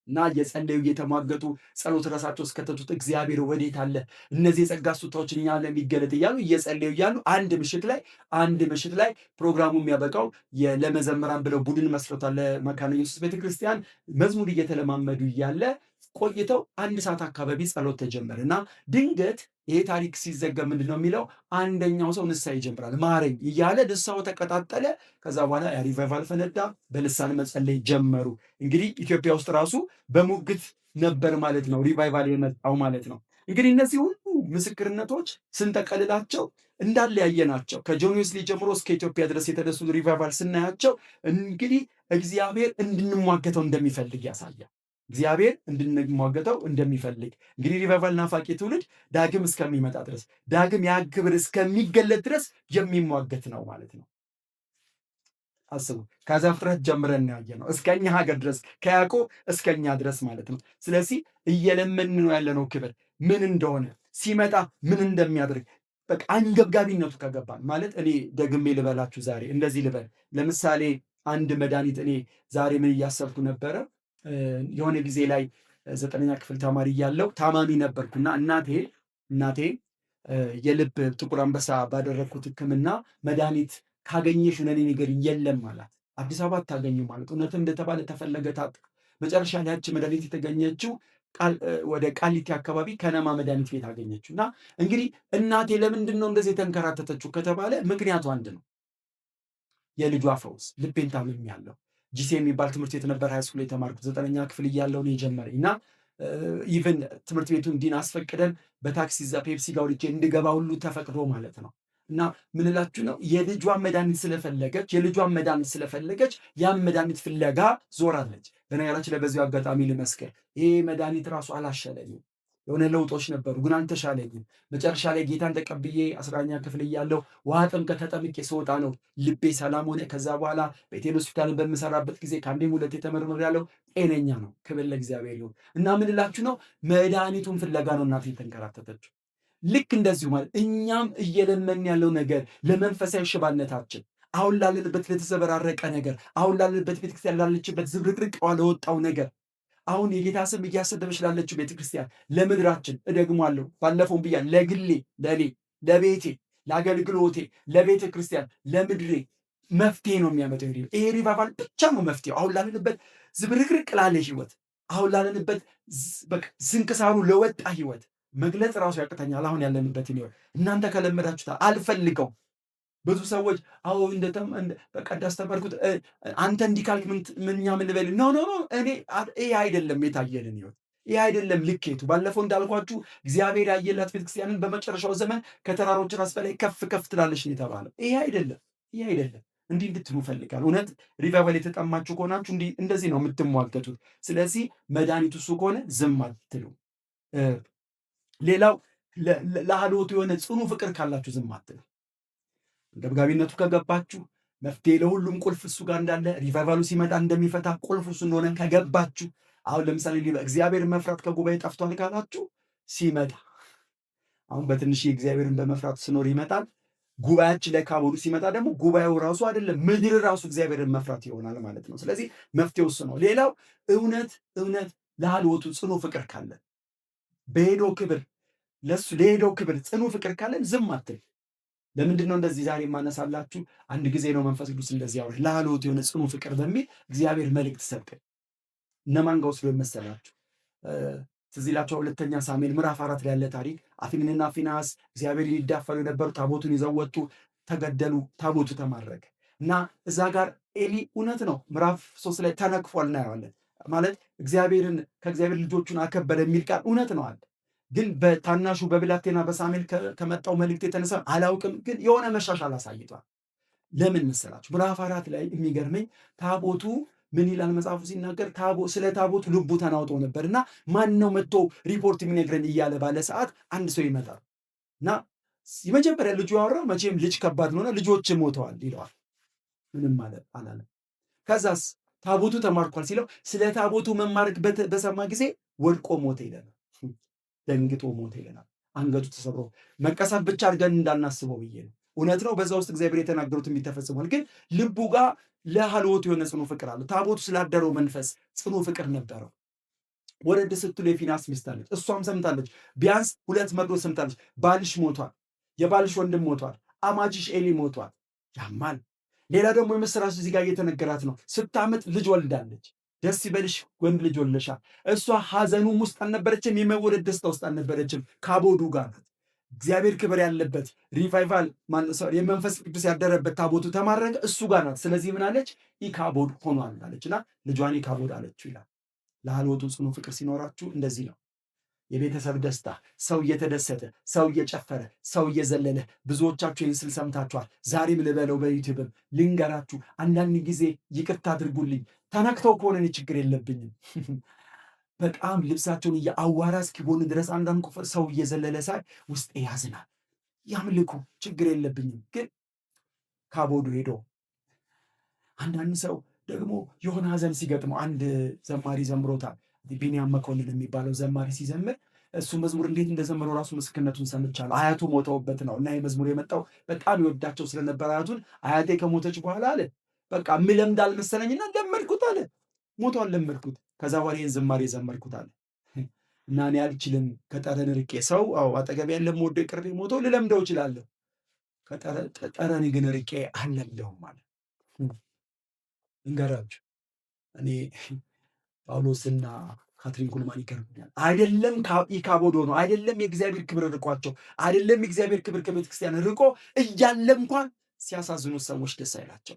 እና እየጸለዩ እየተሟገቱ ጸሎት ራሳቸው እስከተቱት እግዚአብሔር ወዴት አለ እነዚህ የጸጋ ስጦታዎች እኛ ለሚገለጥ እያሉ እየጸለዩ እያሉ አንድ ምሽት ላይ ፕሮግራሙ የሚያበቃው ለመዘምራን ብለው ቡድን መስርቷል ለመካነ ኢየሱስ ቤተክርስቲያን መዝሙር እየተለማመዱ እያለ ቆይተው 1 ሰዓት አካባቢ ጸሎት ተጀመረ እና ድንገት ይሄ ታሪክ ሲዘገብ ምንድን ነው የሚለው? አንደኛው ሰው ንስሐ ይጀምራል። ማረኝ እያለ ንስሐው ተቀጣጠለ። ከዛ በኋላ ሪቫይቫል ፈነዳ። በልሳን መጸለይ ጀመሩ። እንግዲህ ኢትዮጵያ ውስጥ ራሱ በሙግት ነበር ማለት ነው ሪቫይቫል የመጣው ማለት ነው። እንግዲህ እነዚህ ሁሉ ምስክርነቶች ስንጠቀልላቸው እንዳለ ያየናቸው ከጆን ዌስሊ ጀምሮ እስከ ኢትዮጵያ ድረስ የተነሱ ሪቫይቫል ስናያቸው እንግዲህ እግዚአብሔር እንድንሟገተው እንደሚፈልግ ያሳያል። እግዚአብሔር እንድንሟገተው እንደሚፈልግ እንግዲህ ሪቫይቫል ናፋቂ ትውልድ ዳግም እስከሚመጣ ድረስ ዳግም ያ ክብር እስከሚገለጥ ድረስ የሚሟገት ነው ማለት ነው። አስቡ፣ ከዘፍጥረት ጀምረን ያየ ነው እስከኛ ሀገር ድረስ ከያዕቆብ እስከኛ ድረስ ማለት ነው። ስለዚህ እየለመን ነው ያለነው ክብር ምን እንደሆነ ሲመጣ ምን እንደሚያደርግ በቃ አንገብጋቢነቱ ከገባን ማለት እኔ ደግሜ ልበላችሁ ዛሬ እንደዚህ ልበል። ለምሳሌ አንድ መድኃኒት እኔ ዛሬ ምን እያሰብኩ ነበረ የሆነ ጊዜ ላይ 9ኛ ክፍል ተማሪ እያለሁ ታማሚ ነበርኩና እናቴ የልብ ጥቁር አንበሳ ባደረግኩት ሕክምና መድኃኒት ካገኘሽ ለኔ ነገር የለም ማለት አዲስ አበባ ታገኙ ማለት እውነትም እንደተባለ ተፈለገ ታጥቅ መጨረሻ ላይ ያቺ መድኃኒት የተገኘችው ወደ ቃሊቲ አካባቢ ከነማ መድኃኒት ቤት አገኘችው። እና እንግዲህ እናቴ ለምንድን ነው እንደዚህ የተንከራተተችው ከተባለ ምክንያቱ አንድ ነው፣ የልጇ ፈውስ። ልቤን ታምሜያለሁ። ጂሲ የሚባል ትምህርት ቤት ነበር ሃይስኩል የተማርኩት 9ኛ ክፍል እያለሁ ነው የጀመረኝ እና ኢቨን ትምህርት ቤቱን ዲን አስፈቅደን በታክሲ እዛ ፔፕሲ ጋር ወልጄ እንድገባ ሁሉ ተፈቅዶ ማለት ነው። እና ምን እላችሁ ነው የልጇን መድኃኒት ስለፈለገች ያን መድኃኒት ፍለጋ ዞራለች። በነገራችን ላይ በዚሁ አጋጣሚ ልመስክር፣ ይሄ መድኃኒት ራሱ አላሸለኝም። የሆነ ለውጦች ነበሩ ግን አልተሻለኝም። መጨረሻ ላይ ጌታን ተቀብዬ 10ኛ ክፍል እያለሁ ውሃ ጥምቀት ተጠምቄ ስወጣ ነው ልቤ ሰላም ሆነ። ከዛ በኋላ ቤቴል ሆስፒታልን በምሰራበት ጊዜ ከአንዴም ሁለቴ ተመርምሬያለሁ። ጤነኛ ነው። ክብር ለእግዚአብሔር ይሁን። እና ምን እላችሁ ነው መድኃኒቱን ፍለጋ ነው እናቴ የተንከራተተችው። ልክ እንደዚሁ ማለት እኛም እየለመን ያለው ነገር ለመንፈሳዊ ሽባነታችን፣ አሁን ላለንበት ለተዘበራረቀ ነገር፣ አሁን ላለንበት ቤተክርስቲያን ላለችበት ዝብርቅርቅ ለወጣው ነገር፣ አሁን የጌታ ስም እያሰደበች ላለችው ቤተክርስቲያን፣ ለምድራችን እደግሟለሁ፣ ባለፈውን ብያለሁ፣ ለግሌ፣ ለኔ፣ ለቤቴ፣ ለአገልግሎቴ፣ ለቤተ ክርስቲያን፣ ለምድሬ መፍትሄ ነው የሚያመጣው። ይሄ ሪቫይቫል ብቻ ነው መፍትሄው። አሁን ላለንበት ዝብርቅርቅ ላለ ህይወት፣ አሁን ላለንበት ስንክሳሩ ለወጣ ህይወት መግለጽ ራሱ ያቅተኛል። አሁን ያለንበትን ህይወት እናንተ ከለመዳችሁታል። አልፈልገው ብዙ ሰዎች አዎ በቃ እንዳስተማርኩት አንተ እንዲህ ካልክ እኛ ምን ልበል? ኖ ኖ ኖ እኔ ይሄ አይደለም የታየልን ህይወት፣ ይሄ አይደለም ልኬቱ። ባለፈው እንዳልኳችሁ እግዚአብሔር ያየላት ቤተክርስቲያንን በመጨረሻው ዘመን ከተራሮች ራስ በላይ ከፍ ከፍ ትላለች ነው የተባለው። ይሄ አይደለም፣ ይሄ አይደለም። እንዲህ እንድትሉ እፈልጋለሁ። እውነት ሪቫይቫል የተጠማችሁ ከሆናችሁ እንደዚህ ነው የምትሟገቱት። ስለዚህ መድኃኒቱ እሱ ከሆነ ዝም አትሉ። ሌላው ለአልዎቱ የሆነ ጽኑ ፍቅር ካላችሁ ዝም አትሉ። ገብጋቢነቱ ከገባችሁ መፍትሄ ለሁሉም ቁልፍ እሱ ጋር እንዳለ ሪቫይቫሉ ሲመጣ እንደሚፈታ ቁልፍ እሱ እንደሆነ ከገባችሁ፣ አሁን ለምሳሌ እግዚአብሔርን መፍራት ከጉባኤ ጠፍቷል ካላችሁ ሲመጣ አሁን በትንሽ እግዚአብሔርን በመፍራት ስኖር ይመጣል። ጉባኤያችን ላይ ካቦዱ ሲመጣ ደግሞ ጉባኤው ራሱ አይደለም ምድር ራሱ እግዚአብሔርን መፍራት ይሆናል ማለት ነው። ስለዚህ መፍትሄው እሱ ነው። ሌላው እውነት ለአልዎቱ ጽኑ ፍቅር ካለን በሄደው ክብር ለሱ ለሄደው ክብር ጽኑ ፍቅር ካለን ዝም አትል። ለምንድን ነው እንደዚህ ዛሬ የማነሳላችሁ? አንድ ጊዜ ነው መንፈስ ቅዱስ እንደዚህ ያወራል። ለአልዎቱ የሆነ ጽኑ ፍቅር በሚል እግዚአብሔር መልእክት ሰጠ። እነማን ጋር ወስዶ መሰላችሁ? ትዝ ይላችኋል። ሁለተኛ ሳሙኤል ምዕራፍ 4 ላይ ያለ ታሪክ። አፍኒንና ፊንሐስ እግዚአብሔር ሊዳፈሩ የነበሩ ታቦቱን ይዘው ወጡ፣ ተገደሉ፣ ታቦቱ ተማረከ እና እዛ ጋር ኤሊ እውነት ነው ምዕራፍ 3 ላይ ተነክፏል እናየዋለን። ማለት ከእግዚአብሔር ልጆቹን አከበረ የሚል ቃል እውነት ነው አለ። ግን በታናሹ በብላቴና በሳሙኤል ከመጣው መልእክት የተነሳ አላውቅም፣ ግን የሆነ መሻሻል አሳይቷል። ለምን መሰላችሁ? ምዕራፍ 4 ላይ የሚገርመኝ ታቦቱ ምን ይላል መጽሐፉ ሲናገር፣ ስለ ታቦቱ ልቡ ተናውጦ ነበር እና ማን ነው መጥቶ ሪፖርት የሚነግረን እያለ ባለ ሰዓት አንድ ሰው ይመጣል እና የመጀመሪያ ልጁ ያወራው መቼም ልጅ ከባድ ነውና ልጆች ሞተዋል ይለዋል። ምንም አላለም። ከዛስ ታቦቱ ተማርኳል ሲለው ስለ ታቦቱ መማረክ በሰማ ጊዜ ወድቆ ሞተ ይለናል። ደንግጦ ሞተ ይለናል። አንገቱ ተሰብሮ መቀሳት ብቻ አድርገን እንዳናስበው ብዬ ነው። እውነት ነው፣ በዛ ውስጥ እግዚአብሔር የተናገሩት ተፈጽሟል። ግን ልቡ ጋር ለአልዎቱ የሆነ ጽኑ ፍቅር አለው። ታቦቱ ስላደረው መንፈስ ጽኑ ፍቅር ነበረው። ወረድ ስትሉ የፊንሐስ ሚስት አለች፣ እሷም ሰምታለች። ቢያንስ 2 መቶ ሰምታለች። ባልሽ ሞቷል፣ የባልሽ ወንድም ሞቷል፣ አማችሽ ኤሊ ሞቷል። ያማል። ሌላ ደግሞ የምስራች እዚህ ጋር እየተነገራት ነው። ስታምጥ ልጅ ወልዳለች። ደስ ይበልሽ ወንድ ልጅ ወልደሻል። እሷ ሐዘኑም ውስጥ አልነበረችም፣ የመወለድ ደስታ ውስጥ አልነበረችም። ካቦዱ ጋር ናት። እግዚአብሔር ክብር ያለበት ሪቫይቫል የመንፈስ ቅዱስ ያደረበት ታቦቱ ተማረከ፣ እሱ ጋር ናት። ስለዚህ ምን አለች? ኢካቦድ ሆኗል አለችና ልጇን ኢካቦድ አለችው ይላል። ለአልዎቱ ጽኑ ፍቅር ሲኖራችሁ እንደዚህ ነው። የቤተሰብ ደስታ፣ ሰው እየተደሰተ፣ ሰው እየጨፈረ፣ ሰው እየዘለለ። ብዙዎቻችሁ ይህን ስል ሰምታችኋል። ዛሬም ልበለው በዩቲዩብም ልንገራችሁ። አንዳንድ ጊዜ ይቅርታ አድርጉልኝ፣ ተነክተው ከሆነ እኔ ችግር የለብኝም። በጣም ልብሳቸውን አዋራ እስኪቦን ድረስ አንዳንድ ቁፍር ሰው እየዘለለ ሳይ ውስጤ ያዝናል። ያምልኩ፣ ችግር የለብኝም። ግን ካቦዱ ሄዶ አንዳንድ ሰው ደግሞ የሆነ ሀዘን ሲገጥመው አንድ ዘማሪ ዘምሮታል። ቢኒያም መኮንን የሚባለው ዘማሪ ሲዘምር እሱ መዝሙር እንዴት እንደዘመረው ራሱ ምስክርነቱን ሰምቻለሁ። አያቱ ሞተውበት ነው እና የመዝሙር የመጣው በጣም ይወዳቸው ስለነበር አያቱን አያቴ ከሞተች በኋላ አለ በቃ ምለምድ አልመሰለኝና ለመድኩት አለ። ሞቷን ለመድኩት። ከዛ በኋላ ይህን ዝማሬ ዘመርኩት አለ እና እኔ አልችልም ከጠረን ርቄ ሰው አጠገብ ያለ ወደ ቅርቤ ሞቶ ልለምደው እችላለሁ፣ ከጠረን ግን ርቄ አልለምደውም አለ። እንገራችሁ እኔ ጳውሎስና ካትሪን ኩልማን ይገርምኛል። አይደለም ኢካቦድ ሆኖ አይደለም የእግዚአብሔር ክብር ርቋቸው አይደለም የእግዚአብሔር ክብር ከቤተክርስቲያን ርቆ እያለ እንኳን ሲያሳዝኑት ሰዎች ደስ አይላቸው።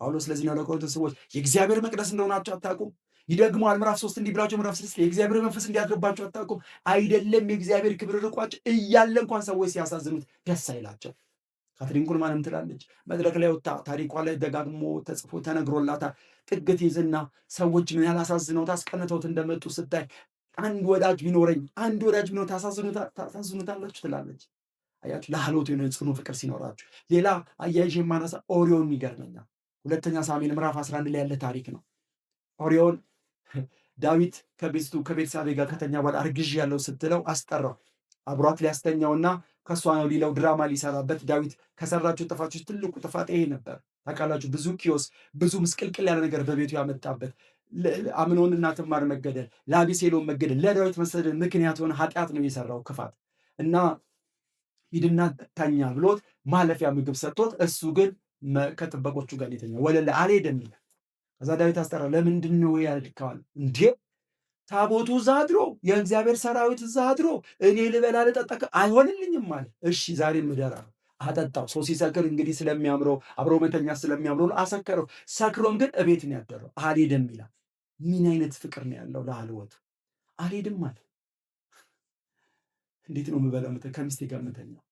ጳውሎስ ለዚህ ነው ለቆሮንቶስ ሰዎች የእግዚአብሔር መቅደስ እንደሆናቸው አታውቁም? ይደግመዋል ምዕራፍ 3 እንዲህ ብላችሁ ምዕራፍ 6 የእግዚአብሔር መንፈስ እንዲያድርባቸው አታውቁም? አይደለም የእግዚአብሔር ክብር ርቋቸው እያለ እንኳን ሰዎች ሲያሳዝኑት ደስ አይላቸው። ካትሪን ኩልማንም ትላለች መድረክ ላይ ወጣ ታሪኳ ላይ ደጋግሞ ተጽፎ ተነግሮላታል። ጥግት ይዝና ሰዎች ምን ያላሳዝነው ታስቀንተውት እንደመጡ ስታይ አንድ ወዳጅ ቢኖር ታሳዝኑታላችሁ ትላለች። አያችሁ ለአልዎቱ የሆነ ጽኑ ፍቅር ሲኖራችሁ። ሌላ አያይዤ የማነሳ ኦሪዮን ይገርመኛል። ሁለተኛ ሳሙኤል ምዕራፍ 11 ላይ ያለ ታሪክ ነው። ኦሪዮን ዳዊት ከቤርሳቤ ጋር ከተኛ በኋላ አርግዥ ያለው ስትለው አስጠራው። አብሯት ሊያስተኛውና ከእሷ ነው ሊለው ድራማ ሊሰራበት። ዳዊት ከሰራቸው ጥፋቶች ትልቁ ጥፋት ይሄ ነበር። ታውቃላችሁ፣ ብዙ ኪዮስ፣ ብዙ ምስቅልቅል ያለ ነገር በቤቱ ያመጣበት አምኖንና ትዕማር መገደል፣ ለአቤሴሎም መገደል፣ ለዳዊት መሰደድ ምክንያት የሆነ ኃጢአት ነው የሰራው ክፋት እና ሂድና ተኛ ብሎት ማለፊያ ምግብ ሰጥቶት እሱ ግን ከጥበቆቹ ጋር የተኛ ወለለ አልሄደም ይላል። ከዛ ዳዊት አስጠራ። ለምንድን ነው ያልከዋል? እንዴ ታቦቱ እዛ አድሮ የእግዚአብሔር ሰራዊት እዛ አድሮ እኔ ልበላ ልጠጣ አይሆንልኝም አለ። እሺ ዛሬ ምደራ አጠጣው። ሰው ሲሰክር እንግዲህ ስለሚያምረው አብሮ መተኛ ስለሚያምረው አሰከረው። ሰክሮም ግን እቤት ነው ያደረው። አልሄድም ይላል። ምን አይነት ፍቅር ነው ያለው ለአልወቱ! አልሄድም አለ። እንዴት ነው የምበላው ከሚስቴ ጋር የምተኛው?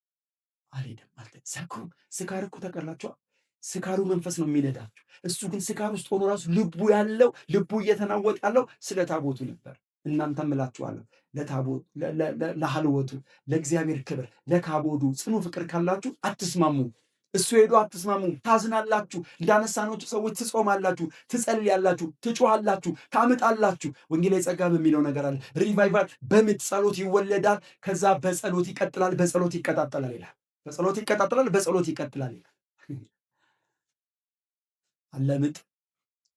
አልሄድም አለ። ሰክሮ ስካር እኮ ታውቃላችኋ? ስካሩ መንፈስ ነው የሚነዳችሁ። እሱ ግን ስካር ውስጥ ሆኖ ራሱ ልቡ እየተናወጠ ያለው ስለ ታቦቱ ነበር። እናንተም እላችኋለሁ ለሃልወቱ ለእግዚአብሔር ክብር ለካቦዱ ጽኑ ፍቅር ካላችሁ አትስማሙ። እሱ ሄዶ አትስማሙ። ታዝናላችሁ። እንዳነሳኖቹ ሰዎች ትጾማላችሁ፣ ትጸልያላችሁ፣ ትጮሃላችሁ፣ ታምጣላችሁ። ወንጌላዊ ጸጋ በሚለው ነገር አለ። ሪቫይቫል በምጥ ጸሎት ይወለዳል። ከዛ በጸሎት ይቀጥላል፣ በጸሎት ይቀጣጠላል ይላል። በጸሎት ይቀጣጠላል፣ በጸሎት ይቀጥላል ይላል። አለምጥ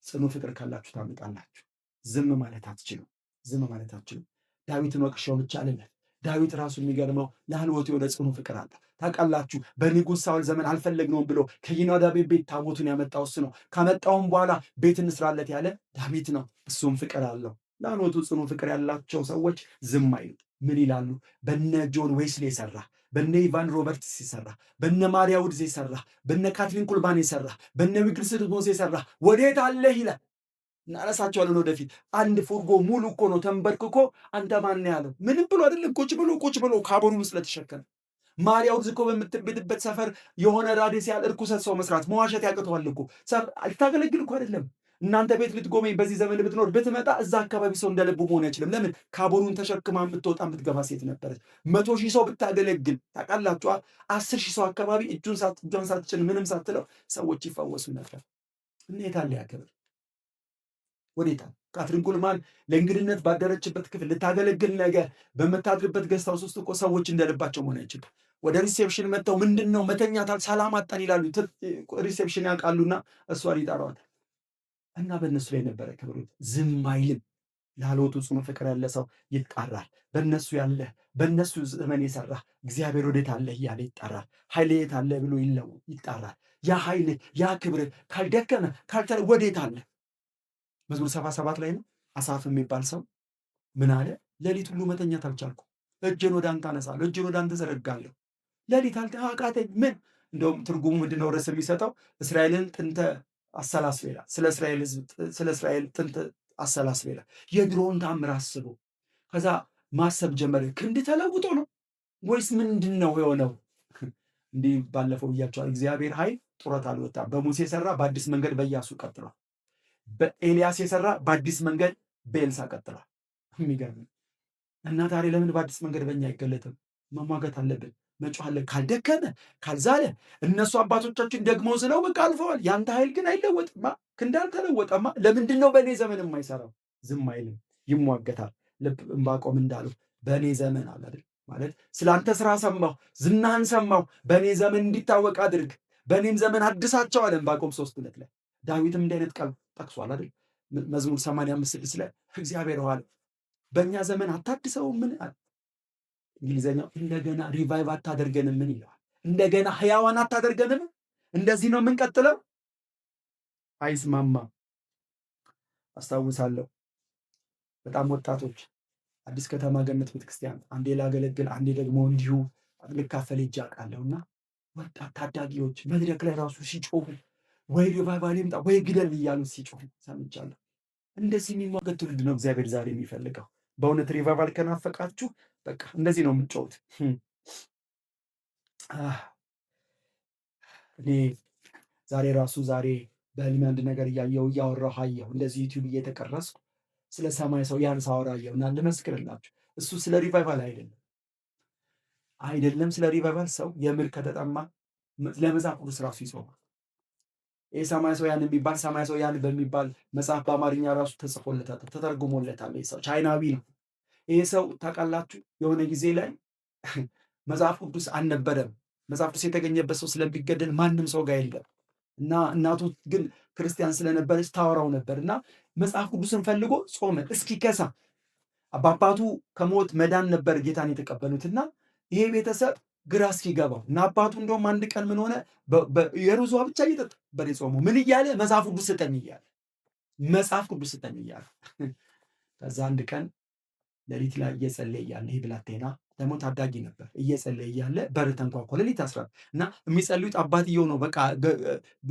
ጽኑ ፍቅር ካላችሁ ታምጣላችሁ። ዝም ማለት አትችሉም። ዝም ማለት አትችሉም። ዳዊትን ወቅሻው ብቻ አይደለም። ዳዊት ራሱ የሚገርመው ለህልወቱ የሆነ ጽኑ ፍቅር አለ። ታውቃላችሁ በንጉሥ ሳውል ዘመን አልፈለግነውም ብሎ ከይሁዳ ቤት ታቦቱን ያመጣው እሱ ነው። ካመጣውም በኋላ ቤት እንስራለት ያለ ዳዊት ነው። እሱም ፍቅር አለው። ለህልወቱ ጽኑ ፍቅር ያላቸው ሰዎች ዝም አይሉ። ምን ይላሉ? በነ ጆን ዌስሊ የሰራ በነ ኢቫን ሮበርትስ የሰራ በነ ማሪያ ውድዝ የሰራ በነ ካትሪን ኩልባን የሰራ በነ ዊግልስሞስ የሰራ ወዴት አለህ ይላል። እናነሳቸዋለን ወደፊት። አንድ ፉርጎ ሙሉ እኮ ነው ተንበርክኮ አንተ ማን ያለው? ምንም ብሎ አይደለም፣ ቁጭ ብሎ ካቦኑን ስለተሸከመ። ማርያው ዝኮ በምትቤትበት ሰፈር የሆነ ራዴስ ያለ እርኩሰት ሰው መስራት መዋሸት ያቅተዋል እኮ። ልታገለግል እኮ አይደለም። እናንተ ቤት ልትጎመኝ በዚህ ዘመን ብትኖር ብትመጣ እዛ አካባቢ ሰው እንደልቡ መሆን አይችልም። ለምን? ካቦኑን ተሸክማ የምትወጣ የምትገባ ሴት ነበረች። 100,000 ሰው ብታገለግል ታውቃላችኋ፣ 10,000 ሰው አካባቢ እጇን ሳትጭን ምንም ሳትለው ሰዎች ይፈወሱ ነበር። እንዴት አለ ያክብር! ወዴታ ካትሪን ኩልማን ለእንግድነት ባደረችበት ክፍል ልታገለግል ነገር በምታድርበት ገስት ሃውስ ውስጥ እኮ ሰዎች እንደልባቸው መሆን አይችልም። ወደ ሪሴፕሽን መጥተው ምንድን ነው መተኛታል፣ ሰላም አጣን ይላሉ። ሪሴፕሽን ያውቃሉና እሷን ይጠሯታል። እና በእነሱ ላይ ነበረ ክብሩት። ዝም አይልም። ለህልወቱ ጽኑ ፍቅር ያለ ሰው ይጣራል። በእነሱ ያለ በእነሱ ዘመን የሰራ እግዚአብሔር ወዴት አለ እያለ ይጣራል። ኃይል የት አለ ብሎ ይጣራል። ያ ኃይል ያ ክብር ካልደከመ ወዴት አለ? መዝሙር 77 ላይ ነው። አሳፍ የሚባል ሰው ምን አለ? ሌሊት ሁሉ መተኛት አልቻልኩም፣ እጄን ወደ አንተ አነሳለሁ፣ እጄን ወደ አንተ ዘረጋለሁ፣ ሌሊት አቃተኝ። ምን እንደውም ትርጉሙ ምንድነው? ርዕስ የሚሰጠው እስራኤልን ጥንተ አሰላስሎ ይላል። ስለ እስራኤል ጥንት አሰላስሎ ይላል። የድሮውን ታምር አስቦ ከዛ ማሰብ ጀመረ። ክንድ ተለውጦ ነው ወይስ ምንድን ነው የሆነው? እንዲህ ባለፈው ብያቸዋል። እግዚአብሔር ኃይል ጡረታ አልወጣም። በሙሴ የሰራ በአዲስ መንገድ በኢያሱ ቀጥሏል። በኤልያስ የሰራ በአዲስ መንገድ በኤልሳ ቀጥሏል። የሚገርም እና ታዲያ ለምን በአዲስ መንገድ በእኛ አይገለጥም? መሟገት አለብን፣ መጮህ አለ። ካልደከመ ካልዛለ እነሱ አባቶቻችን ደግሞ ስለው በቃ አልፈዋል። ያንተ ኃይል ግን አይለወጥማ። እንዳልተለወጠማ ለምንድን ነው በእኔ ዘመን የማይሰራው? ዝም አይልም፣ ይሟገታል። ልብ ዕንባቆም እንዳለው በእኔ ዘመን አለ አይደል ማለት ስለ አንተ ስራ ሰማሁ፣ ዝናህን ሰማሁ፣ በእኔ ዘመን እንዲታወቅ አድርግ፣ በእኔም ዘመን አድሳቸው አለ ዕንባቆም 3:2 ላይ። ዳዊትም እንዲህ አይነት ቃል ጠቅሷል አይደል? መዝሙር 85:6 ላይ እግዚአብሔር ሆይ በእኛ ዘመን አታድሰውም ምን አለ? እንግሊዘኛው እንደገና ሪቫይቭ አታደርገንም ምን ይለዋል? እንደገና ህያዋን አታደርገንም? እንደዚህ ነው የምንቀጥለው? አይስማማ። አስታውሳለሁ በጣም ወጣቶች አዲስ ከተማ ገነት ቤተክርስቲያን አንዴ ላገለግል አንዴ ደግሞ እንዲሁ ልካፈል ሄጄ አውቃለሁና ወጣት ታዳጊዎች መድረክ ላይ ራሱ ሲጮሁ ወይ ሪቫይቫል ይምጣ ወይ ግደል እያሉ ሲጮሁ ሰምቻለሁ። እንደዚህ የሚሟገት ትውልድ ነው እግዚአብሔር ዛሬ የሚፈልገው። በእውነት ሪቫይቫል ከናፈቃችሁ በቃ እንደዚህ ነው የምትጮሁት። እኔ ዛሬ በህልሜ አንድ ነገር እያወራሁ አየሁ። እንደዚህ ዩቲዩብ እየተቀረጽኩ ስለ ሰማይ ሰው ያን ሳወራ አየሁ እና ልመስክርላችሁ፣ እሱ ስለ ሪቫይቫል አይደለም ስለ ሪቫይቫል ሰው የምር ከተጠማ ለመጽሐፍ ቅዱስ ራሱ ይጾማል። ይህ ሰማይ ሰው ያን የሚባል ሰማይ ሰው ያን በሚባል መጽሐፍ በአማርኛ ራሱ ተጽፎለታል፣ ተተርጉሞለታል። ይህ ሰው ቻይናዊ ነው። ይህ ሰው ታውቃላችሁ የሆነ ጊዜ ላይ መጽሐፍ ቅዱስ አልነበረም። መጽሐፍ ቅዱስ የተገኘበት ሰው ስለሚገደል ማንም ሰው ጋር የለም እና እናቱ ግን ክርስቲያን ስለነበረች ታወራው ነበር እና መጽሐፍ ቅዱስን ፈልጎ ጾመ እስኪከሳ። አባቱ ከሞት መዳን ነበር ጌታን የተቀበሉትና ይሄ ቤተሰብ ግራ እስኪገባው እና አባቱ እንደውም አንድ ቀን ምን ሆነ፣ የሩዟ ብቻ እየጠጣ በሬ ጾሙ ምን እያለ መጽሐፍ ቅዱስ ስጠኝ እያለ ከዛ አንድ ቀን ሌሊት ላይ እየጸለየ እያለ ይህ ብላቴና ደግሞ ታዳጊ ነበር። እየጸለየ እያለ በር ተንኳኳ። ሌሊት 11 እና የሚጸልዩት አባትየው ነው። በቃ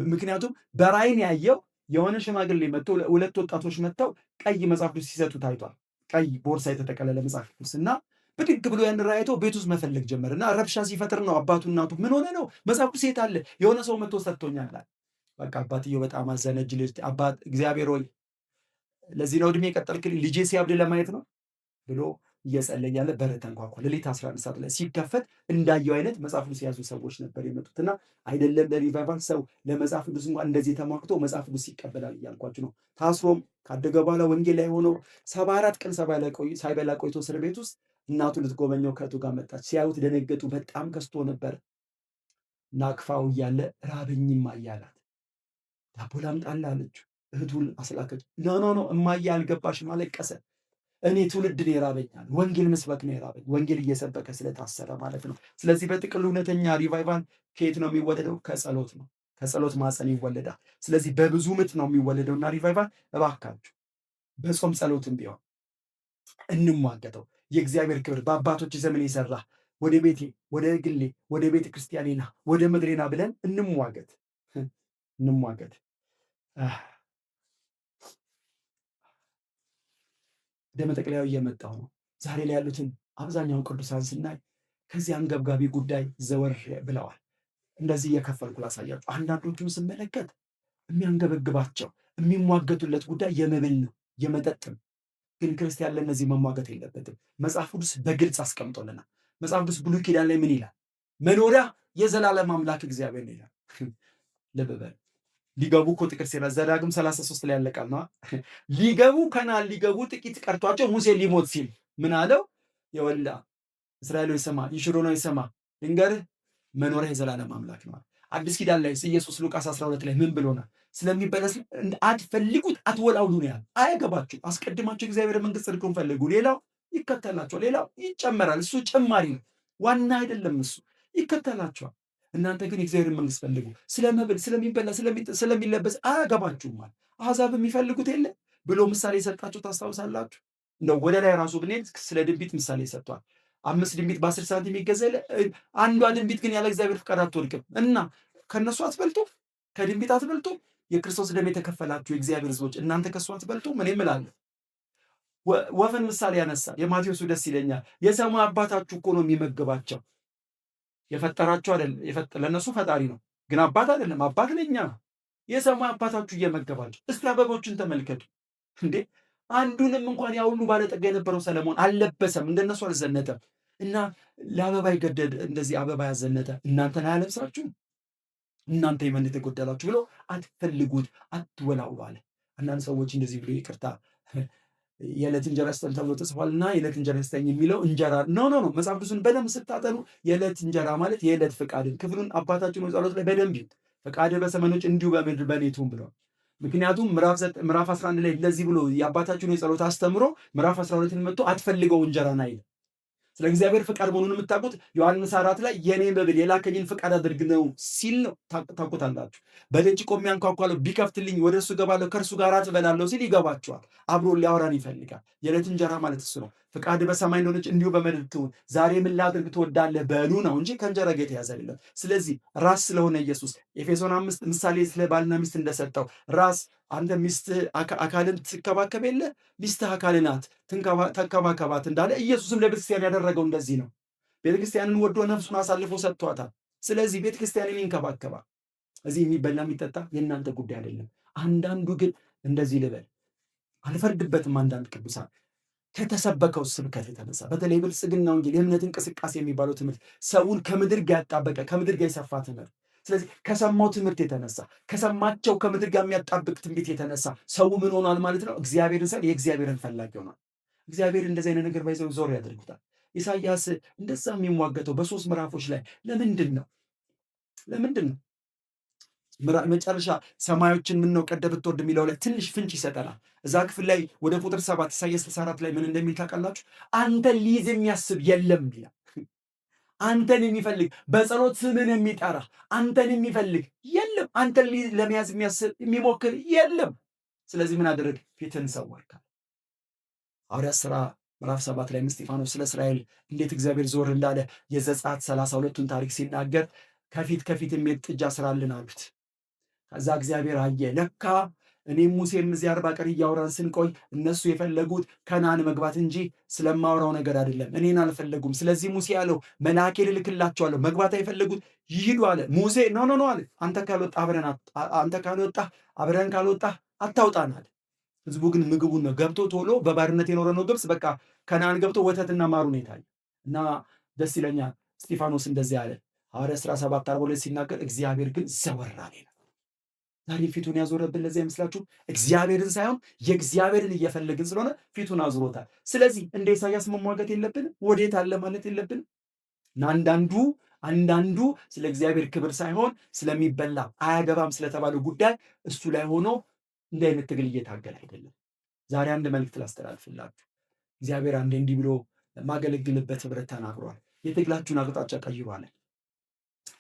ምክንያቱም በራእይ ያየው የሆነ ሽማግሌ መጥቶ ሁለት ወጣቶች መጥተው ቀይ መጽሐፍ ቅዱስ ሲሰጡ ታይቷል። ቀይ ቦርሳ የተጠቀለለ መጽሐፍ ቅዱስ እና ብድግ ብሎ ያን ራእይ አይቶ ቤት ውስጥ መፈለግ ጀመረ እና ረብሻ ሲፈጥር ነው አባቱ እናቱ ምን ሆነ ነው መጽሐፍ ቅዱስ የት አለ? የሆነ ሰው መጥቶ ሰጥቶኛል። በቃ አባትየው በጣም አዘነ። እጅ ልጅ አባት እግዚአብሔር ሆይ ለዚህ ነው እድሜ የቀጠልክልኝ ልጄ ሲያብድ ለማየት ነው ብሎ እየጸለየ ያለ በር ተንኳኳ። ሌሊት 11 ሰዓት ላይ ሲከፈት እንዳየው አይነት መጽሐፍ ቅዱስ የያዙ ሰዎች ነበር የመጡትና አይደለም ለሪቫይቫል ሰው ለመጽሐፍ ቅዱስ እንኳን እንደዚህ ተሟግቶ መጽሐፍ ቅዱስ ይቀበላል እያልኳችሁ ነው። ታስሮም ካደገ በኋላ ወንጌል ላይ ሆኖ 74 ቀን ሳይበላ ቆይቶ እስር ቤት ውስጥ እናቱ ልትጎበኘው ከእህቱ ጋር መጣች። ሲያዩት ደነገጡ። በጣም ከስቶ ነበር። ናቅፋው እያለ ራበኝም አያላት። ዳቦ ላምጣልህ አለችው። እህቱን አስላከች። ኖ እማዬ አልገባሽም፣ አለቀሰ። እኔ ትውልድን የራበኛል፣ ወንጌል መስበክ ነው የራበኝ፣ ወንጌል እየሰበከ ስለታሰረ ማለት ነው። ስለዚህ በጥቅል እውነተኛ ሪቫይቫል ከየት ነው የሚወለደው? ከጸሎት ነው። ከጸሎት ማፀን ይወለዳል። ስለዚህ በብዙ ምጥ ነው የሚወለደው እና ሪቫይቫል እባካችሁ በጾም ጸሎትም ቢሆን እንሟገተው። የእግዚአብሔር ክብር በአባቶች ዘመን የሰራ ወደ ቤቴ፣ ወደ ግሌ፣ ወደ ቤተ ክርስቲያኔና ወደ ምድሬና ብለን እንሟገት። ወደ መጠቅለያው እየመጣሁ ነው። ዛሬ ላይ ያሉትን አብዛኛውን ቅዱሳን ስናይ ከዚህ አንገብጋቢ ጉዳይ ዘወር ብለዋል። እንደዚህ እየከፈልኩ ላሳያችሁ። አንዳንዶቹን ስመለከት የሚያንገበግባቸው የሚሟገቱለት ጉዳይ የመብል ነው፣ የመጠጥ ነው። ግን ክርስቲያን ለእነዚህ መሟገት የለበትም። መጽሐፍ ቅዱስ በግልጽ አስቀምጦልናል። መጽሐፍ ቅዱስ ብሉይ ኪዳን ላይ ምን ይላል? መኖሪያ የዘላለም አምላክ እግዚአብሔር ነው ይላል። ልብ በል። ሊገቡ እኮ ጥቂት ሲላ ዘዳግም 33 ላይ ያለቃል ነው። ሊገቡ ከነዓን ሊገቡ ጥቂት ቀርቷቸው ሙሴ ሊሞት ሲል ምን አለው? የወላ እስራኤል ሆይ ስማ፣ ይሽሩ ነው ይሰማ፣ ልንገርህ መኖሪያ የዘላለም አምላክ ነው። አዲስ ኪዳን ላይ ኢየሱስ ሉቃስ 12 ላይ ምን ብሎናል? ስለሚበለስ አትፈልጉት አትወላውሉ ነው ያለው። አያገባችሁ፣ አስቀድማችሁ እግዚአብሔር መንግስት ጽድቁን ፈልጉ፣ ሌላው ይከተላችኋል። ሌላው ይጨመራል። እሱ ጭማሪ ነው፣ ዋና አይደለም። እሱ ይከተላችኋል። እናንተ ግን የእግዚአብሔር መንግስት ፈልጉ። ስለመብል ስለሚበላ ስለሚለበስ አያገባችሁም ማለት አሕዛብ የሚፈልጉት የለ ብሎ ምሳሌ የሰጣችሁ ታስታውሳላችሁ። እንደው ወደ ላይ ራሱ ብንሄድ ስለ ድንቢት ምሳሌ ሰጥቷል። 5 ድንቢት በ10 ሳንቲም ይገዛል። አንዷ ድንቢት ግን ያለ እግዚአብሔር ፍቃድ አትወድቅም እና ከነሱ አትበልጡም፣ ከድንቢት አትበልጡም። የክርስቶስ ደም የተከፈላችሁ የእግዚአብሔር ሕዝቦች እናንተ ከሱ አትበልጡም። እኔ እምላለሁ። ወፍን ምሳሌ ያነሳል። የማቴዎሱ ደስ ይለኛል። የሰማይ አባታችሁ እኮ ነው የሚመግባቸው። የፈጠራችሁ አይደለም። ለእነሱ ፈጣሪ ነው፣ ግን አባት አይደለም። አባት ለእኛ ነው። የሰማይ አባታችሁ እየመገባቸው። እስቲ አበቦችን ተመልከቱ እንዴ! አንዱንም እንኳን ያ ሁሉ ባለጠጋ የነበረው ሰለሞን አልለበሰም፣ እንደነሱ አልዘነጠም። እና ለአበባ ይገደድ እንደዚህ አበባ ያዘነጠ እናንተን አያለብሳችሁም? እናንተ የመን የጎደላችሁ ብሎ አትፈልጉት አትወላውሉ አለ። አንዳንድ ሰዎች እንደዚህ ብሎ ይቅርታ የዕለት እንጀራ ስጠን ተብሎ ተጽፏልና የዕለት እንጀራ ስጠኝ የሚለው እንጀራ ኖ መጽሐፍ ቅዱስን በደንብ ስታጠኑ የዕለት እንጀራ ማለት የዕለት ፍቃድን ክፍሉን አባታችን ጸሎት ላይ በደንብ ይሁን ፈቃድህ በሰማዮች እንዲሁ በምድር በእኔ ትሁን ብለዋል። ምክንያቱም ምዕራፍ 11 ላይ እንደዚህ ብሎ የአባታችን የጸሎት አስተምሮ ምዕራፍ 12ን መጥቶ አትፈልገው እንጀራን አይልም። ስለ እግዚአብሔር ፍቃድ መሆኑን የምታውቁት ዮሐንስ 4 ላይ የኔ መብል የላከኝን ፍቃድ አድርግ ነው ሲል ነው። ታውቁታላችሁ። በደጅ ቆሜ አንኳኳለሁ፣ ቢከፍትልኝ ወደ እሱ እገባለሁ፣ ከእርሱ ጋር እበላለሁ ሲል ይገባችኋል። አብሮ ሊያወራን ይፈልጋል። የዕለት እንጀራ ማለት እሱ ነው። ፍቃድ በሰማይ እንደሆነች እንዲሁ በምድር ትሁን፣ ዛሬ ምን ላድርግ ትወዳለህ በሉ ነው እንጂ ከእንጀራ ጋር የተያዘ አይደለም። ስለዚህ ራስ ስለሆነ ኢየሱስ ኤፌሶን 5 ምሳሌ ስለ ባልና ሚስት እንደሰጠው ራስ አንተ ሚስት አካልን ትከባከብ የለ ሚስትህ አካል ናት ተንከባከባት እንዳለ ኢየሱስም ለቤተክርስቲያን ያደረገው እንደዚህ ነው። ቤተክርስቲያንን ወዶ ነፍሱን አሳልፎ ሰጥቷታል። ስለዚህ ቤተክርስቲያንን ይንከባከባል። እዚህ የሚበላ የሚጠጣ የእናንተ ጉዳይ አይደለም። አንዳንዱ ግን እንደዚህ ልበል አልፈርድበትም። አንዳንድ ቅዱሳን ከተሰበከው ስብከት የተነሳ በተለይ ብልጽግና ወንጌል የእምነት እንቅስቃሴ የሚባለው ትምህርት ሰውን ከምድር ጋር ያጣበቀ ከምድር ጋር የሰፋ ትምህርት። ስለዚህ ከሰማው ትምህርት የተነሳ ከሰማቸው ከምድር ጋር የሚያጣብቅ ትንቢት የተነሳ ሰው ምን ሆኗል ማለት ነው? እግዚአብሔርን ሳይሆን የእግዚአብሔርን ፈላጊ ሆኗል። እግዚአብሔር እንደዚህ አይነት ነገር ባይዘው ዞር ያደርጉታል። ኢሳይያስ እንደዛ የሚሟገተው በ3 ምዕራፎች ላይ ለምንድን ነው? መጨረሻ ሰማዮችን ምን ነው ቀደ ብትወርድ የሚለው ላይ ትንሽ ፍንጭ ይሰጠናል። እዛ ክፍል ላይ ወደ ቁጥር 7 ኢሳይያስ 64 ላይ ምን እንደሚል ታውቃላችሁ? አንተን ሊይዝ የሚያስብ የለም ይላል። አንተን የሚፈልግ በጸሎት ስምን የሚጠራ አንተን የሚፈልግ የለም። አንተን ለመያዝ የሚያስብ የሚሞክር የለም። ስለዚህ ምን አደረግ? ፊትን ሰወርካል። ሐዋርያት ሥራ ምዕራፍ 7 ላይ እስጢፋኖስ ስለ እስራኤል እንዴት እግዚአብሔር ዞር እንዳለ የዘጸአት 32ቱን ታሪክ ሲናገር ከፊት ከፊት የሚሄድ ጥጃ ስራልን አሉት። ከዛ እግዚአብሔር አየ፣ ለካ እኔም ሙሴም እዚህ 40 ቀን እያወራን ስንቆይ እነሱ የፈለጉት ከነዓን መግባት እንጂ ስለማወራው ነገር አይደለም። እኔን አልፈለጉም። ስለዚህ ሙሴ ያለው መልአኬን እልክላቸዋለሁ፣ መግባት አይፈለጉት ይሂዱ አለ። ሙሴ ኖ ኖ ኖ አለ፣ አንተ ካልወጣህ አብረን ካልወጣህ አታውጣን አለ። ህዝቡ ግን ምግቡን ነው ገብቶ ቶሎ በባርነት የኖረ ነው ግብፅ፣ በቃ ከነዓን ገብቶ ወተትና ማሩን የታየ እና ደስ ይለኛል። እስጢፋኖስ እንደዚህ አለ ሐዋርያት ሥራ 7:42 ሲናገር እግዚአብሔር ግን ዘወር አለ። ዛሬ ፊቱን ያዞረብን ለዚያ ይመስላችሁ? እግዚአብሔርን ሳይሆን የእግዚአብሔርን እየፈለግን ስለሆነ ፊቱን አዙሮታል። ስለዚህ እንደ ኢሳያስ መሟገት የለብንም፣ ወዴት አለ ማለት የለብንም። እና አንዳንዱ ስለ እግዚአብሔር ክብር ሳይሆን ስለሚበላ አያገባም ስለተባለው ጉዳይ እሱ ላይ ሆኖ እንዲህ አይነት ትግል እየታገለ አይደለም። ዛሬ አንድ መልእክት ላስተላልፍላችሁ። እግዚአብሔር አንዴ እንዲህ ብሎ የማገለግልበት ህብረት ተናግሯል። የትግላችሁን አቅጣጫ ቀይሯል።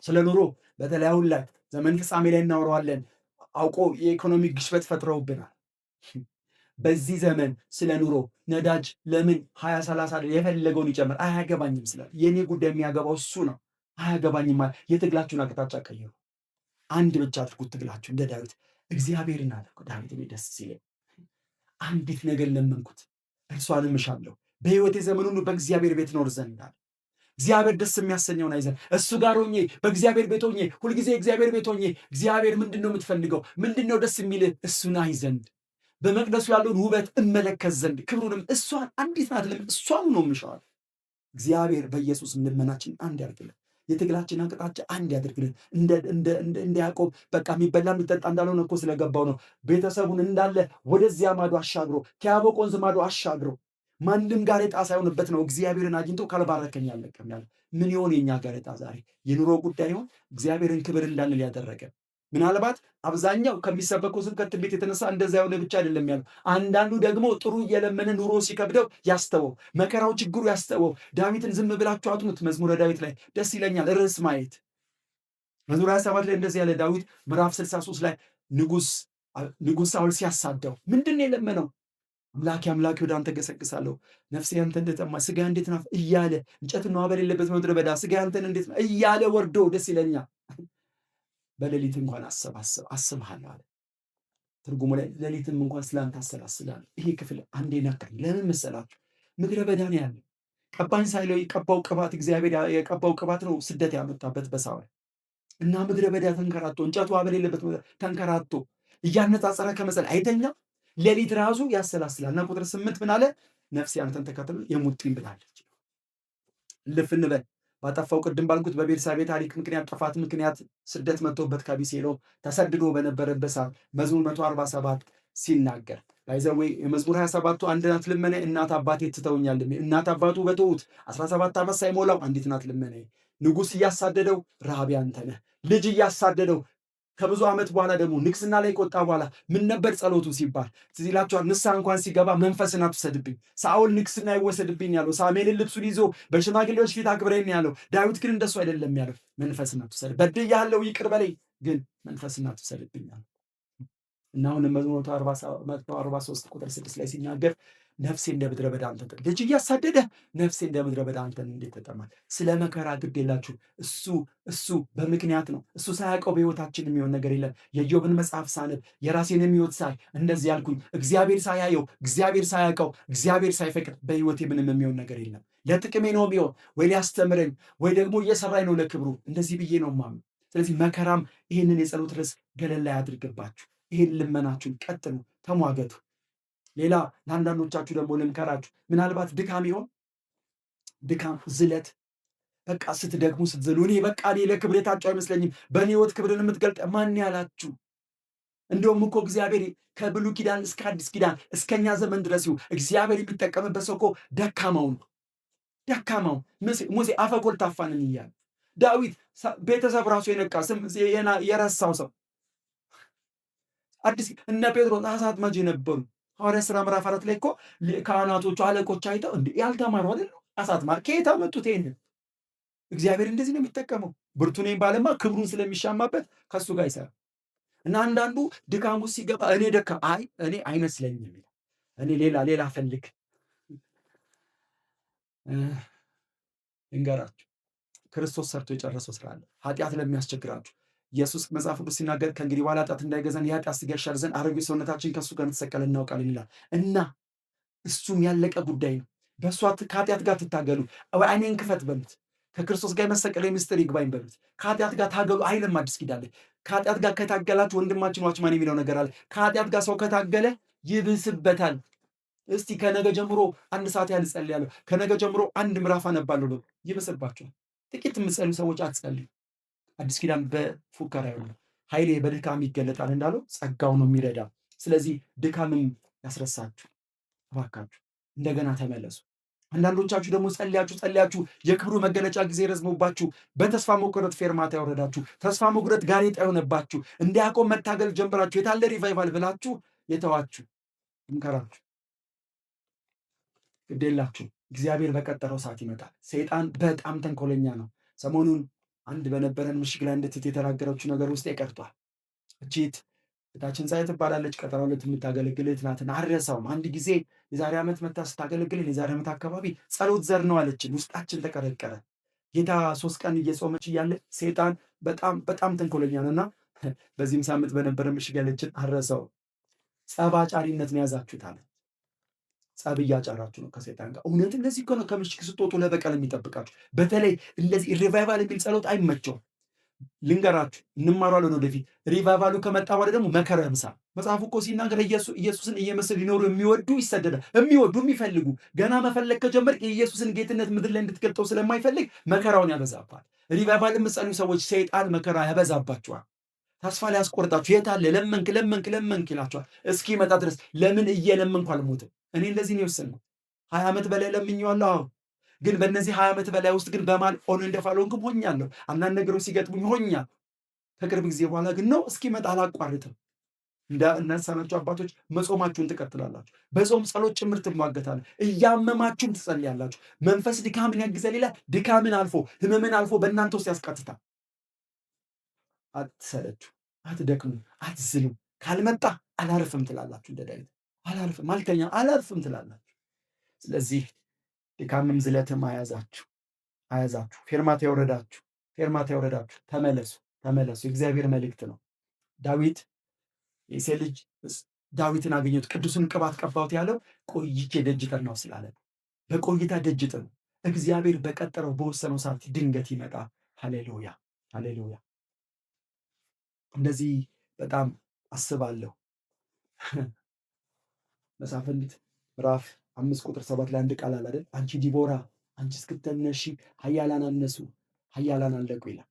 ስለ ኑሮ በተለይ አሁን ላይ ዘመን ፍጻሜ ላይ እናወራዋለን። አውቆ የኢኮኖሚ ግሽበት ፈጥረውብናል። በዚህ ዘመን ስለ ኑሮ ነዳጅ ለምን 20-30 የፈለገውን ይጨምር አያገባኝም ስላል የእኔ ጉዳይ የሚያገባው እሱ ነው። አያገባኝም ማለት የትግላችሁን አቅጣጫ ቀይሩ። አንድ ብቻ አድርጉት ትግላችሁ እንደ ዳዊት እግዚአብሔርን አደረኩ። ዳዊት ደስ ሲለኝ አንዲት ነገር ለመንኩት እርሷንም እሻለሁ፣ በሕይወቴ ዘመን ሁሉ በእግዚአብሔር ቤት ኖር ዘንድ አለ። እግዚአብሔር ደስ የሚያሰኘውን አይዘን እሱ ጋር ሆኜ በእግዚአብሔር ቤት ሆኜ ሁልጊዜ እግዚአብሔር ቤት ሆኜ እግዚአብሔር ምንድን ነው የምትፈልገው? ምንድን ነው ደስ የሚልህ? እሱን አይ ዘንድ በመቅደሱ ያለውን ውበት እመለከት ዘንድ ክብሩንም እሷን አንዲት ናት እሷን ነው የምሻዋል። እግዚአብሔር በኢየሱስ ልመናችን አንድ ያድርግልን። የትግላችን አቅጣጫ አንድ ያድርግልን። እንደ ያዕቆብ በቃ የሚበላ የሚጠጣ እንዳልሆነ እኮ ስለገባው ነው ቤተሰቡን እንዳለ ወደዚያ ማዶ አሻግሮ ከያቦቅ ወንዝ ማዶ አሻግሮ ማንም ጋሬጣ ሳይሆንበት ነው እግዚአብሔርን አግኝቶ ካልባረከኝ አልለቅም ያለ። ምን ይሆን የኛ ጋሬጣ ዛሬ? የኑሮ ጉዳይ ይሆን እግዚአብሔርን ክብር እንዳንል ያደረገ? ምናልባት አብዛኛው ከሚሰበከው ስብከት ትንቢት የተነሳ እንደዛ የሆነ ብቻ አይደለም ያለው። አንዳንዱ ደግሞ ጥሩ እየለመነ ኑሮ ሲከብደው ያስተወው መከራው ችግሩ ያስተወው። ዳዊትን ዝም ብላችሁ አጥኑት። መዝሙረ ዳዊት ላይ ደስ ይለኛል ርዕስ ማየት። መዝሙር 27 ላይ እንደዚህ ያለ ዳዊት ምዕራፍ 63 ላይ ንጉሥ ሳውል ሲያሳደው ምንድን ነው የለመነው? አምላኬ ወደ አንተ ገሰግሳለሁ፣ ነፍሴ አንተ እንደጠማ ስጋ እንዴት ናፍ እያለ እንጨትና ውሃ በሌለበት ምድረ በዳ ስጋ አንተን እንዴት እያለ ወርዶ ደስ ይለኛል። በሌሊት እንኳን አስብሃለሁ አለ። ትርጉሙ ላይ ሌሊትም እንኳን ስለአንተ አሰላስላለሁ። ይሄ ክፍል አንዴ ነካኝ። ለምን መሰላችሁ? ምድረ በዳ ነው ያለ። ቀባኝ ሳይለው የቀባው ቅባት እግዚአብሔር የቀባው ቅባት ነው ስደት ያመጣበት በሳውል እና ምድረ በዳ ተንከራቶ እንጨቱ ውሃ በሌለበት ተንከራቶ እያነጻጸረ ከመሰል አይተኛም። ሌሊት ራሱ ያሰላስላል እና ቁጥር 8 ምን አለ? ነፍሴ አንተን ተከትሎ የሙጥኝ ብላለች። ልፍ እንበል ባጠፋው ቅድም ባልኩት በቤርሳቤ ታሪክ ምክንያት ጥፋት ምክንያት ስደት መጥቶበት ከአቢሴሎም ተሰድዶ በነበረበት ሰዓት መዝሙር 147 ሲናገር ባይዘዌ የመዝሙር 27ቱ አንድ ናት ልመና እናት አባቴ ትተውኛል። እናት አባቱ በተዉት 17 ዓመት ሳይሞላው አንዲት ናት ልመና። ንጉሥ እያሳደደው ረሃብ ያንተ ነህ። ልጅ እያሳደደው ከብዙ ዓመት በኋላ ደግሞ ንግስና ላይ ከወጣ በኋላ ምን ነበር ጸሎቱ ሲባል ትዝ ይላችኋል። ንስሐ እንኳን ሲገባ መንፈስን አትውሰድብኝ፣ ሳኦል ንግስና አይወሰድብኝ ያለው፣ ሳሙኤልን ልብሱን ይዞ በሽማግሌዎች ፊት አክብረኝ ያለው። ዳዊት ግን እንደሱ አይደለም ያለው፣ መንፈስን አትውሰድ፣ በድያለሁ ይቅር በለኝ፣ ግን መንፈስን አትውሰድብኝ ያለው እና አሁን መዝሙር 143 ቁጥር 6 ላይ ሲናገር ነፍሴ እንደ ምድረ በዳ አንተን ልጅ እያሳደደ ነፍሴ እንደ ምድረ በዳ አንተን እንዴት ተጠማል። ስለ መከራ ግድ የላችሁ። እሱ በምክንያት ነው። እሱ ሳያውቀው በሕይወታችን የሚሆን ነገር የለም። የኢዮብን መጽሐፍ ሳነብ የራሴን ሕይወት ሳይ እንደዚህ ያልኩኝ፣ እግዚአብሔር ሳያየው፣ እግዚአብሔር ሳያውቀው፣ እግዚአብሔር ሳይፈቅድ በሕይወቴ ምንም የሚሆን ነገር የለም። ለጥቅሜ ነው የሚሆን ወይ ሊያስተምረኝ ወይ ደግሞ እየሰራኝ ነው ለክብሩ። እንደዚህ ብዬ ነው ማምን። ስለዚህ መከራም ይህንን የጸሎት ርዕስ ገለል ላይ አድርግባችሁ። ይህን ልመናችሁን ቀጥሉ፣ ተሟገቱ። ሌላ ለአንዳንዶቻችሁ ደግሞ ልምከራችሁ። ምናልባት ድካም ይሆን ድካም፣ ዝለት፣ በቃ ስትደግሙ ስትዝሉ እኔ ለክብር የታጨው አይመስለኝም። በእኔ ሕይወት ክብርን የምትገልጥ ማን ያላችሁ? እንደውም እኮ እግዚአብሔር ከብሉይ ኪዳን እስከ አዲስ ኪዳን እስከኛ ዘመን ድረስ እግዚአብሔር የሚጠቀምበት ሰው እኮ ደካማውን ሙሴ አፈ ኮልታፋ ነኝ እያለ ዳዊት ቤተሰብ ራሱ የነቃ የረሳው ሰው አዲስ እነ ጴጥሮስ አሳ አጥማጅ የነበሩ ሐዋርያት ሥራ ምዕራፍ 4 ላይ እኮ ካህናቶቹ አለቆች አይተው እንዴ ያልተማሩ አይደል አሳ አጥማጅ ከየት አመጡት? ይሄንን እግዚአብሔር እንደዚህ ነው የሚጠቀመው። ብርቱ ነኝ ባለማ ክብሩን ስለሚሻማበት ከሱ ጋር ይሰራ እና አንዳንዱ ድካሙ ሲገባ እኔ አይመስለኝም፣ እኔ ሌላ ፈልግ ልንገራችሁ፣ ክርስቶስ ሰርቶ የጨረሰው ስራ አለ። ኃጢአት ለሚያስቸግራችሁ ኢየሱስ መጽሐፍ ቅዱስ ሲናገር ከእንግዲህ በኋላ ኃጢአት እንዳይገዛን የኃጢአት ሥጋ ይሻር ዘንድ አሮጌ ሰውነታችን ከእሱ ጋር እንደተሰቀለ እናውቃለን ይላል እና እሱም ያለቀ ጉዳይ ነው። በእሷ ከኃጢአት ጋር ትታገሉ፣ ዓይኔን ክፈት በሉት። ከክርስቶስ ጋር የመሰቀል ምስጢር ይግባኝ በሉት። ከኃጢአት ጋር ታገሉ አይልም አዲስ ኪዳን ላይ። ከኃጢአት ጋር ከታገላችሁ ወንድማችን ዋችማን የሚለው ነገር አለ። ከኃጢአት ጋር ሰው ከታገለ ይብስበታል። እስቲ ከነገ ጀምሮ 1 ሰዓት ያህል እጸልያለሁ፣ ከነገ ጀምሮ 1 ምዕራፍ አነባለሁ በሉ። ይብስባችኋል። ጥቂት የምትጸልዩ ሰዎች አትጸልዩ። አዲስ ኪዳን በፉከራ አይሆንም። ኃይሌ በድካም ይገለጣል እንዳለው ጸጋው ነው የሚረዳ። ስለዚህ ድካምም ያስረሳችሁ እባካችሁ እንደገና ተመለሱ። አንዳንዶቻችሁ ደግሞ ጸልያችሁ የክብሩ መገለጫ ጊዜ ረዝሞባችሁ በተስፋ መቁረጥ ፌርማታ ያወረዳችሁ፣ ተስፋ መቁረጥ ጋሬጣ የሆነባችሁ፣ እንደ ያዕቆብ መታገል ጀምራችሁ የታለ ሪቫይቫል ብላችሁ የተዋችሁ እንከራችሁ ግዴላችሁ። እግዚአብሔር በቀጠረው ሰዓት ይመጣል። ሰይጣን በጣም ተንኮለኛ ነው። ሰሞኑን አንድ በነበረን ምሽግ ላይ እንድትት የተናገረችው ነገር ውስጥ ቀርቷል። እቺት እታችን ፀሐይ ትባላለች። ቀጠሮ ዕለት የምታገለግል እህት ናት። አልረሳውም። አንድ ጊዜ የዛሬ ዓመት መታ ስታገለግልን የዛሬ ዓመት አካባቢ ጸሎት ዘር ነው አለችን። ውስጣችን ተቀረቀረ። ጌታ 3 ቀን እየጾመች እያለ ሰይጣን በጣም በጣም ተንኮለኛ ነውና በዚህም ሳምንት በነበረ ምሽግ ያለችን አልረሳውም። ጸብ አጫሪነትን ያዛችሁት አለ። ጸብ እያጫራችሁ ነው ከሰይጣን ጋር። እውነት እንደዚህ እኮ ነው ከምሽግ ስትወጡ ለበቀል የሚጠብቃችሁ። በተለይ እንደዚህ ሪቫይቫል የሚል ጸሎት አይመቸውም። ልንገራችሁ፣ እንማሯለን ወደፊት። ሪቫይቫሉ ከመጣ በኋላ ደግሞ መከራ ያምሳል። መጽሐፉ እኮ ሲናገር ኢየሱስን እየመሰሉ ሊኖሩ የሚወዱ ይሰደዳል። የሚወዱ የሚፈልጉ ገና መፈለግ ከጀመር የኢየሱስን ጌትነት ምድር ላይ እንድትገልጠው ስለማይፈልግ መከራውን ያበዛባል። ሪቫይቫል የምትጸልዩ ሰዎች ሰይጣን መከራ ያበዛባችኋል። ተስፋ ሊያስቆርጣችሁ የታለ ለመንክ ይላችኋል። እስኪመጣ ድረስ ለምን እየለመንኩ አልሞትም? እኔ እንደዚህ ነው የወሰንኩት። 20 ዓመት በላይ ለምኜዋለሁ። አዎ ግን በእነዚህ 20 ዓመት በላይ ውስጥ ግን በማል ኦን እንደፋለንኩም ሆኛለሁ። አንዳንድ ነገሮች ሲገጥሙኝ ሆኛለሁ። ከቅርብ ጊዜ በኋላ ግን ነው እስኪመጣ አላቋርጥም። እናንሳናችሁ አባቶች መጾማችሁን ትቀጥላላችሁ። በጾም ጸሎት ጭምር ትሟገታላችሁ። እያመማችሁም ትጸልያላችሁ። መንፈስ ድካምን ያግዛል ይላል። ድካምን አልፎ ህመምን አልፎ በእናንተ ውስጥ ያስቀጥታል። አትሰለቹ፣ አትደክሙ፣ አትዝሉ። ካልመጣ አላርፍም ትላላችሁ። እንደ ዳዊት አላርፍም፣ አልተኛም፣ አላርፍም ትላላችሁ። ስለዚህ ድካምም ዝለትም አያዛችሁ። ፌርማታ ያወረዳችሁ ተመለሱ። የእግዚአብሔር መልእክት ነው። ዳዊት የእሴይ ልጅ ዳዊትን አገኘሁት ቅዱስን ቅባት ቀባሁት ያለው ቆይቼ ደጅ ጠናሁ ስላለ በቆይታ ደጅ ጥኑ። እግዚአብሔር በቀጠረው በወሰነው ሰዓት ድንገት ይመጣ። ሃሌሉያ ሃሌሉያ። እንደዚህ በጣም አስባለሁ። መሳፍንት ምዕራፍ 5 ቁጥር 7 ላይ አንድ ቃል አለ አይደል? አንቺ ዲቦራ አንቺ እስክትነሺ ኃያላን አነሱ፣ ኃያላን አለቁ ይላል።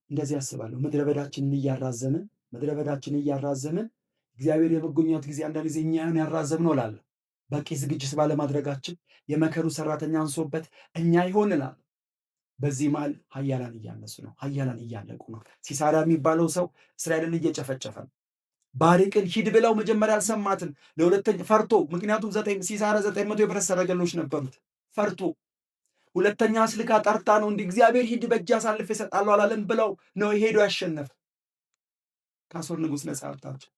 እንደዚህ አስባለሁ። ምድረ በዳችንን እያራዘምን እግዚአብሔር የመጎብኘት ጊዜ አንዳንድ ጊዜ እኛን ያራዘምነው እላለሁ። በቂ ዝግጅት ባለማድረጋችን የመከሩ ሰራተኛ አንሶበት እኛ ይሆን እላለሁ። በዚህ መሃል ኃያላን እያነሱ ነው፣ ኃያላን እያለቁ ነው። ሲሳራ የሚባለው ሰው እስራኤልን እየጨፈጨፈ ነው። ባሪቅን ሂድ ብለው መጀመሪያ አልሰማትም። ለሁለተኛ ፈርቶ፣ ምክንያቱም ሲሳራ 900 የብረት ሰረገሎች ነበሩት። ፈርቶ ሁለተኛ አስልካ ጠርታ ነው እንዲህ እግዚአብሔር ሂድ በእጅ አሳልፌ እሰጣለሁ አላለም ብለው ነው ሄዶ ያሸነፈ። ከአሦር ንጉሥ ነጻ ወጣቸው።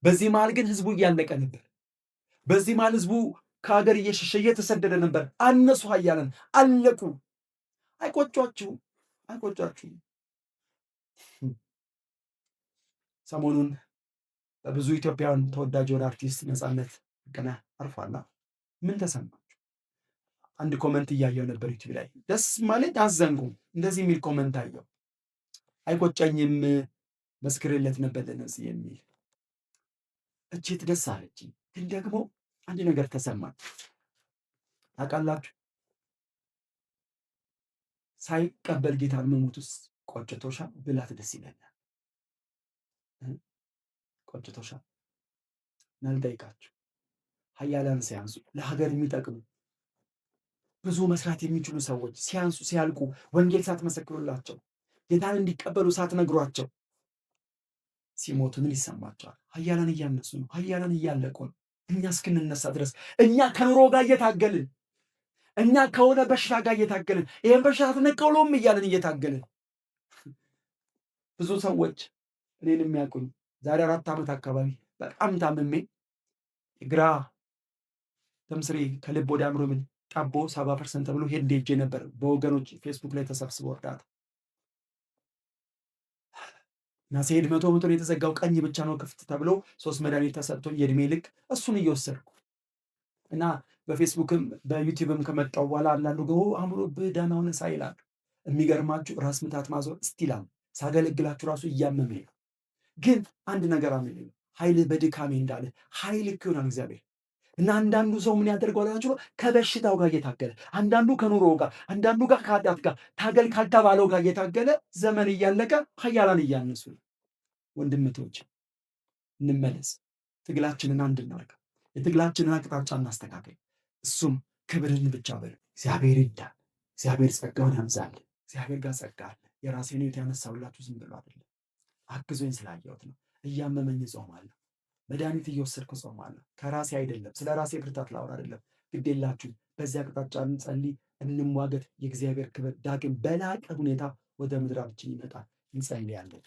በዚህ መሃል ግን ህዝቡ እያለቀ ነበር። በዚህ መሃል ህዝቡ ከሀገር እየሸሸ እየተሰደደ ነበር። አነሱ፣ ኃያላን አለቁ። አይቆጫችሁም? ሰሞኑን በብዙ ኢትዮጵያውያን ተወዳጅ የሆነ አርቲስት ነፃነት ወርቅነህ አርፏልና ምን ተሰማችሁ? አንድ ኮመንት እያየው ነበር ዩቲዩብ ላይ። ደስ ማለት አዘንኩም። እንደዚህ የሚል ኮመንት አየው። አይቆጨኝም መስክርለት ነበር ለነዚህ የሚል እጅት ደስ አለችኝ። ግን ደግሞ አንድ ነገር ተሰማኝ። ታውቃላችሁ ሳይቀበል ጌታን መሞቱስ ቆጭቶሻል ብላት ደስ ይለኛል። ቆጭቶሻል? ናልጠይቃችሁ ኃያላን ሲያንሱ ለሀገር የሚጠቅሙ ብዙ መስራት የሚችሉ ሰዎች ሲያንሱ ሲያልቁ ወንጌል ሳትመሰክሩላቸው ጌታን እንዲቀበሉ ሳትነግሯቸው ሲሞቱ ምን ይሰማቸዋል? ኃያላን እያነሱ ነው፣ ኃያላን እያለቁ ነው። እኛ እስክንነሳ ድረስ እኛ ከኑሮ ጋር እየታገልን፣ እኛ ከሆነ በሽታ ጋር እየታገልን፣ ይህን በሽታ ትነቀውሎም እያልን እየታገልን ብዙ ሰዎች እኔን የሚያውቁኝ ዛሬ 4 ዓመት አካባቢ በጣም ታምሜ ግራ ተምስሬ ከልብ ወደ አእምሮ ምን ጠቦ 70% ተብሎ ሄጄ ነበር በወገኖች ፌስቡክ ላይ ተሰብስቦ እርዳታ እና ሲሄድ 100 ነው የተዘጋው፣ ቀኝ ብቻ ነው ክፍት ተብሎ 3 መድኃኒት ተሰጥቶኝ የእድሜ ልክ እሱን እየወሰድኩ እና በፌስቡክም በዩቲዩብም ከመጣው በኋላ አንዳንዱ ገው አምሮብህ ደህና ሆነህ ሳይላሉ የሚገርማችሁ ራስ ምታት ማዞር እስቲላም ሳገለግላችሁ ራሱ እያመመኝ ነው። ግን አንድ ነገር አመለኝ ኃይል በድካሜ እንዳለ ኃይል ይሆናል እግዚአብሔር እና አንዳንዱ ሰው ምን ያደርገዋል አላችሁ? ከበሽታው ጋር እየታገለ አንዳንዱ ከኑሮ ጋር አንዳንዱ ጋር ከኃጢአት ጋር ታገል ካልተባለው ጋር እየታገለ ዘመን እያለቀ ኃያላን እያነሱ ነው። ወንድምቶች እንመለስ፣ ትግላችንን አንድ እናድርግ፣ የትግላችንን አቅጣጫ እናስተካክል። እሱም ክብርን ብቻ በል። እግዚአብሔር ይርዳል። እግዚአብሔር ጸጋውን ያብዛል። እግዚአብሔር ጋር ጸጋ አለ። የራሴን ሕይወት ያነሳሁላችሁ ዝም ብሎ አይደለም፣ አግዞኝ ስላየሁት ነው። እያመመኝ እጾማለሁ፣ መድኃኒት እየወሰድኩ እጾማለሁ። ከራሴ አይደለም፣ ስለ ራሴ ብርታት ላወራ አይደለም። ግዴላችሁ በዚህ አቅጣጫ እንጸልይ፣ እንሟገት። የእግዚአብሔር ክብር ዳግም በላቀ ሁኔታ ወደ ምድራችን ይመጣል። እንጸልያለን።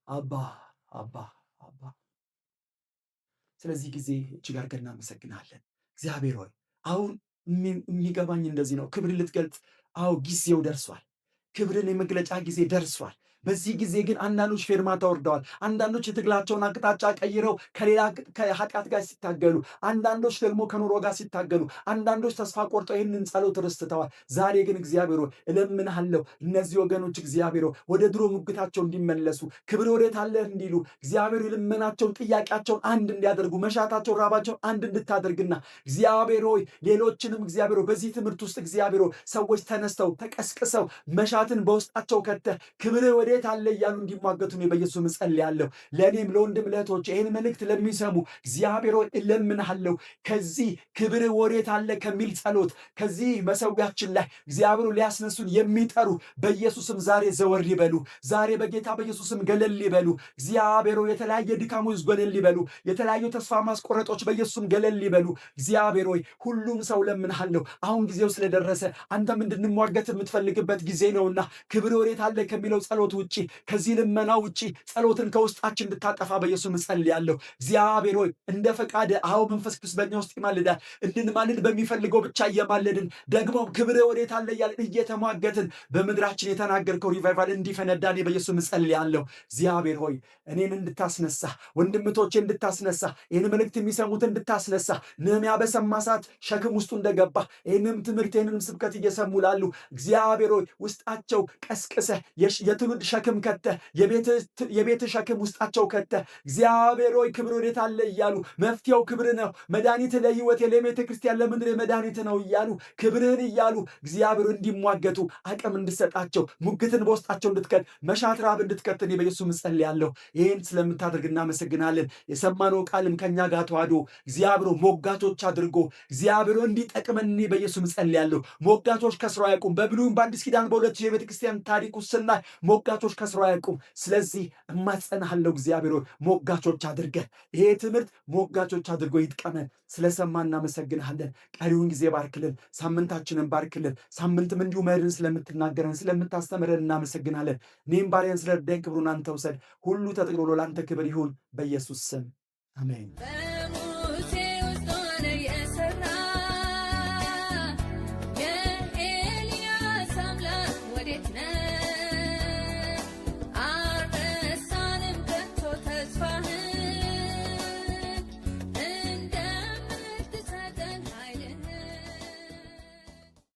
አባ አባ አባ ስለዚህ ጊዜ እጅግ አድርገን እናመሰግናለን። እግዚአብሔር ሆይ አሁን የሚገባኝ እንደዚህ ነው። ክብርን ልትገልጽ ጊዜው ደርሷል። ክብርን የመግለጫ ጊዜ ደርሷል። በዚህ ጊዜ ግን አንዳንዶች ፌርማታ ወርደዋል። አንዳንዶች የትግላቸውን አቅጣጫ ቀይረው ከሌላ ከኃጢአት ጋር ሲታገሉ፣ አንዳንዶች ደግሞ ከኑሮ ጋር ሲታገሉ፣ አንዳንዶች ተስፋ ቆርጠው ይህንን ጸሎት ረስተዋል። ዛሬ ግን እግዚአብሔር ሆይ እለምንሃለሁ እነዚህ ወገኖች እግዚአብሔር ሆይ ወደ ድሮ ሙግታቸው እንዲመለሱ፣ ክብር ወዴት አለ እንዲሉ፣ እግዚአብሔር ልመናቸውን ጥያቄያቸውን አንድ እንዲያደርጉ፣ መሻታቸውን ራባቸውን አንድ እንድታደርግና እግዚአብሔር ሆይ ሌሎችንም እግዚአብሔር ሆይ በዚህ ትምህርት ውስጥ እግዚአብሔር ሆይ ሰዎች ተነስተው ተቀስቅሰው መሻትን በውስጣቸው ከተህ ክብር ወዴት አለ እያሉ እንዲሟገቱ ነው በኢየሱስ እጸልያለሁ። ለእኔም ለወንድም ለእህቶች ይህን መልእክት ለሚሰሙ እግዚአብሔር ሆይ እለምንሃለሁ ከዚህ ክብር ወዴት አለ ከሚል ጸሎት ከዚህ መሰዊያችን ላይ እግዚአብሔር ሊያስነሱን የሚጠሩ በኢየሱስም ዛሬ ዘወር ይበሉ። ዛሬ በጌታ በኢየሱስም ገለል ይበሉ። እግዚአብሔር ሆይ የተለያየ ድካሞች ገለል ይበሉ። የተለያዩ ተስፋ ማስቆረጦች በኢየሱስም ገለል ይበሉ። እግዚአብሔር ሆይ ሁሉም ሰው ለምንሃለሁ አሁን ጊዜው ስለደረሰ አንተም እንድንሟገት የምትፈልግበት ጊዜ ነውና ክብር ወዴት አለ ከሚለው ጸሎት ውጪ ከዚህ ልመና ውጪ ጸሎትን ከውስጣችን እንድታጠፋ በኢየሱስ እጸልያለሁ። እግዚአብሔር ሆይ እንደ ፈቃደ መንፈስ ቅዱስ በእኛ ውስጥ ይማልዳል። እንድንማልድ በሚፈልገው ብቻ እየማለድን ደግሞ ክብር ወዴት አለ እያልን እየተሟገትን በምድራችን የተናገርከው ሪቫይቫል እንዲፈነዳን በኢየሱስ እጸልያለሁ። እግዚአብሔር ሆይ እኔን እንድታስነሳ ወንድምቶቼ እንድታስነሳ ይህን መልእክት የሚሰሙት እንድታስነሳ ነህምያ በሰማ ሰዓት ሸክም ውስጡ እንደገባ ይህንም ትምህርት ይህንም ስብከት እየሰሙ ላሉ እግዚአብሔር ሆይ ውስጣቸው ቀስቅሰህ የትውልድ ሸክም ከተህ የቤት ሸክም ውስጣቸው ከተህ እግዚአብሔር ሆይ ክብር ወዴት አለ እያሉ መፍትሄው ክብር ነው፣ መድኃኒት ለሕይወት ለቤተ ክርስቲያን ለምድር መድኃኒት ነው እያሉ ክብርህን እያሉ እግዚአብሔር እንዲሟገቱ አቅም እንድሰጣቸው ሙግትን በውስጣቸው እንድትከት መሻት ራብ እንድትከት እኔ በኢየሱስ እጸልያለሁ። ይህን ስለምታደርግ እናመሰግናለን። የሰማነው ቃልም ከኛ ጋር ተዋህዶ እግዚአብሔር ሞጋቾች አድርጎ እግዚአብሔር እንዲጠቅመን እኔ በኢየሱስ እጸልያለሁ። ሞጋቾች ከስራው አያውቁም። በብሉይም በአዲስ ኪዳን በሁለት የቤተ ክርስቲያን ታሪክ ውስጥ ስናይ ሞጋቾች ከስራው አያውቁም። ስለዚህ እማጸናሃለሁ እግዚአብሔር ሞጋቾች አድርገን ይሄ ትምህርት ሞጋቾች አድርጎ ይጥቀመን። ስለሰማን እናመሰግንሃለን። ቀሪውን ጊዜ ባርክልን፣ ሳምንታችንን ባርክልን። ሳምንትም እንዲሁ መድን ስለምትናገረን ስለምታስተምረን እናመሰግናለን። እኔም ባሪያን ስለረዳኝ ክብሩን አንተ ውሰድ። ሁሉ ተጠቅልሎ ለአንተ ክብር ይሁን በኢየሱስ ስም አሜን።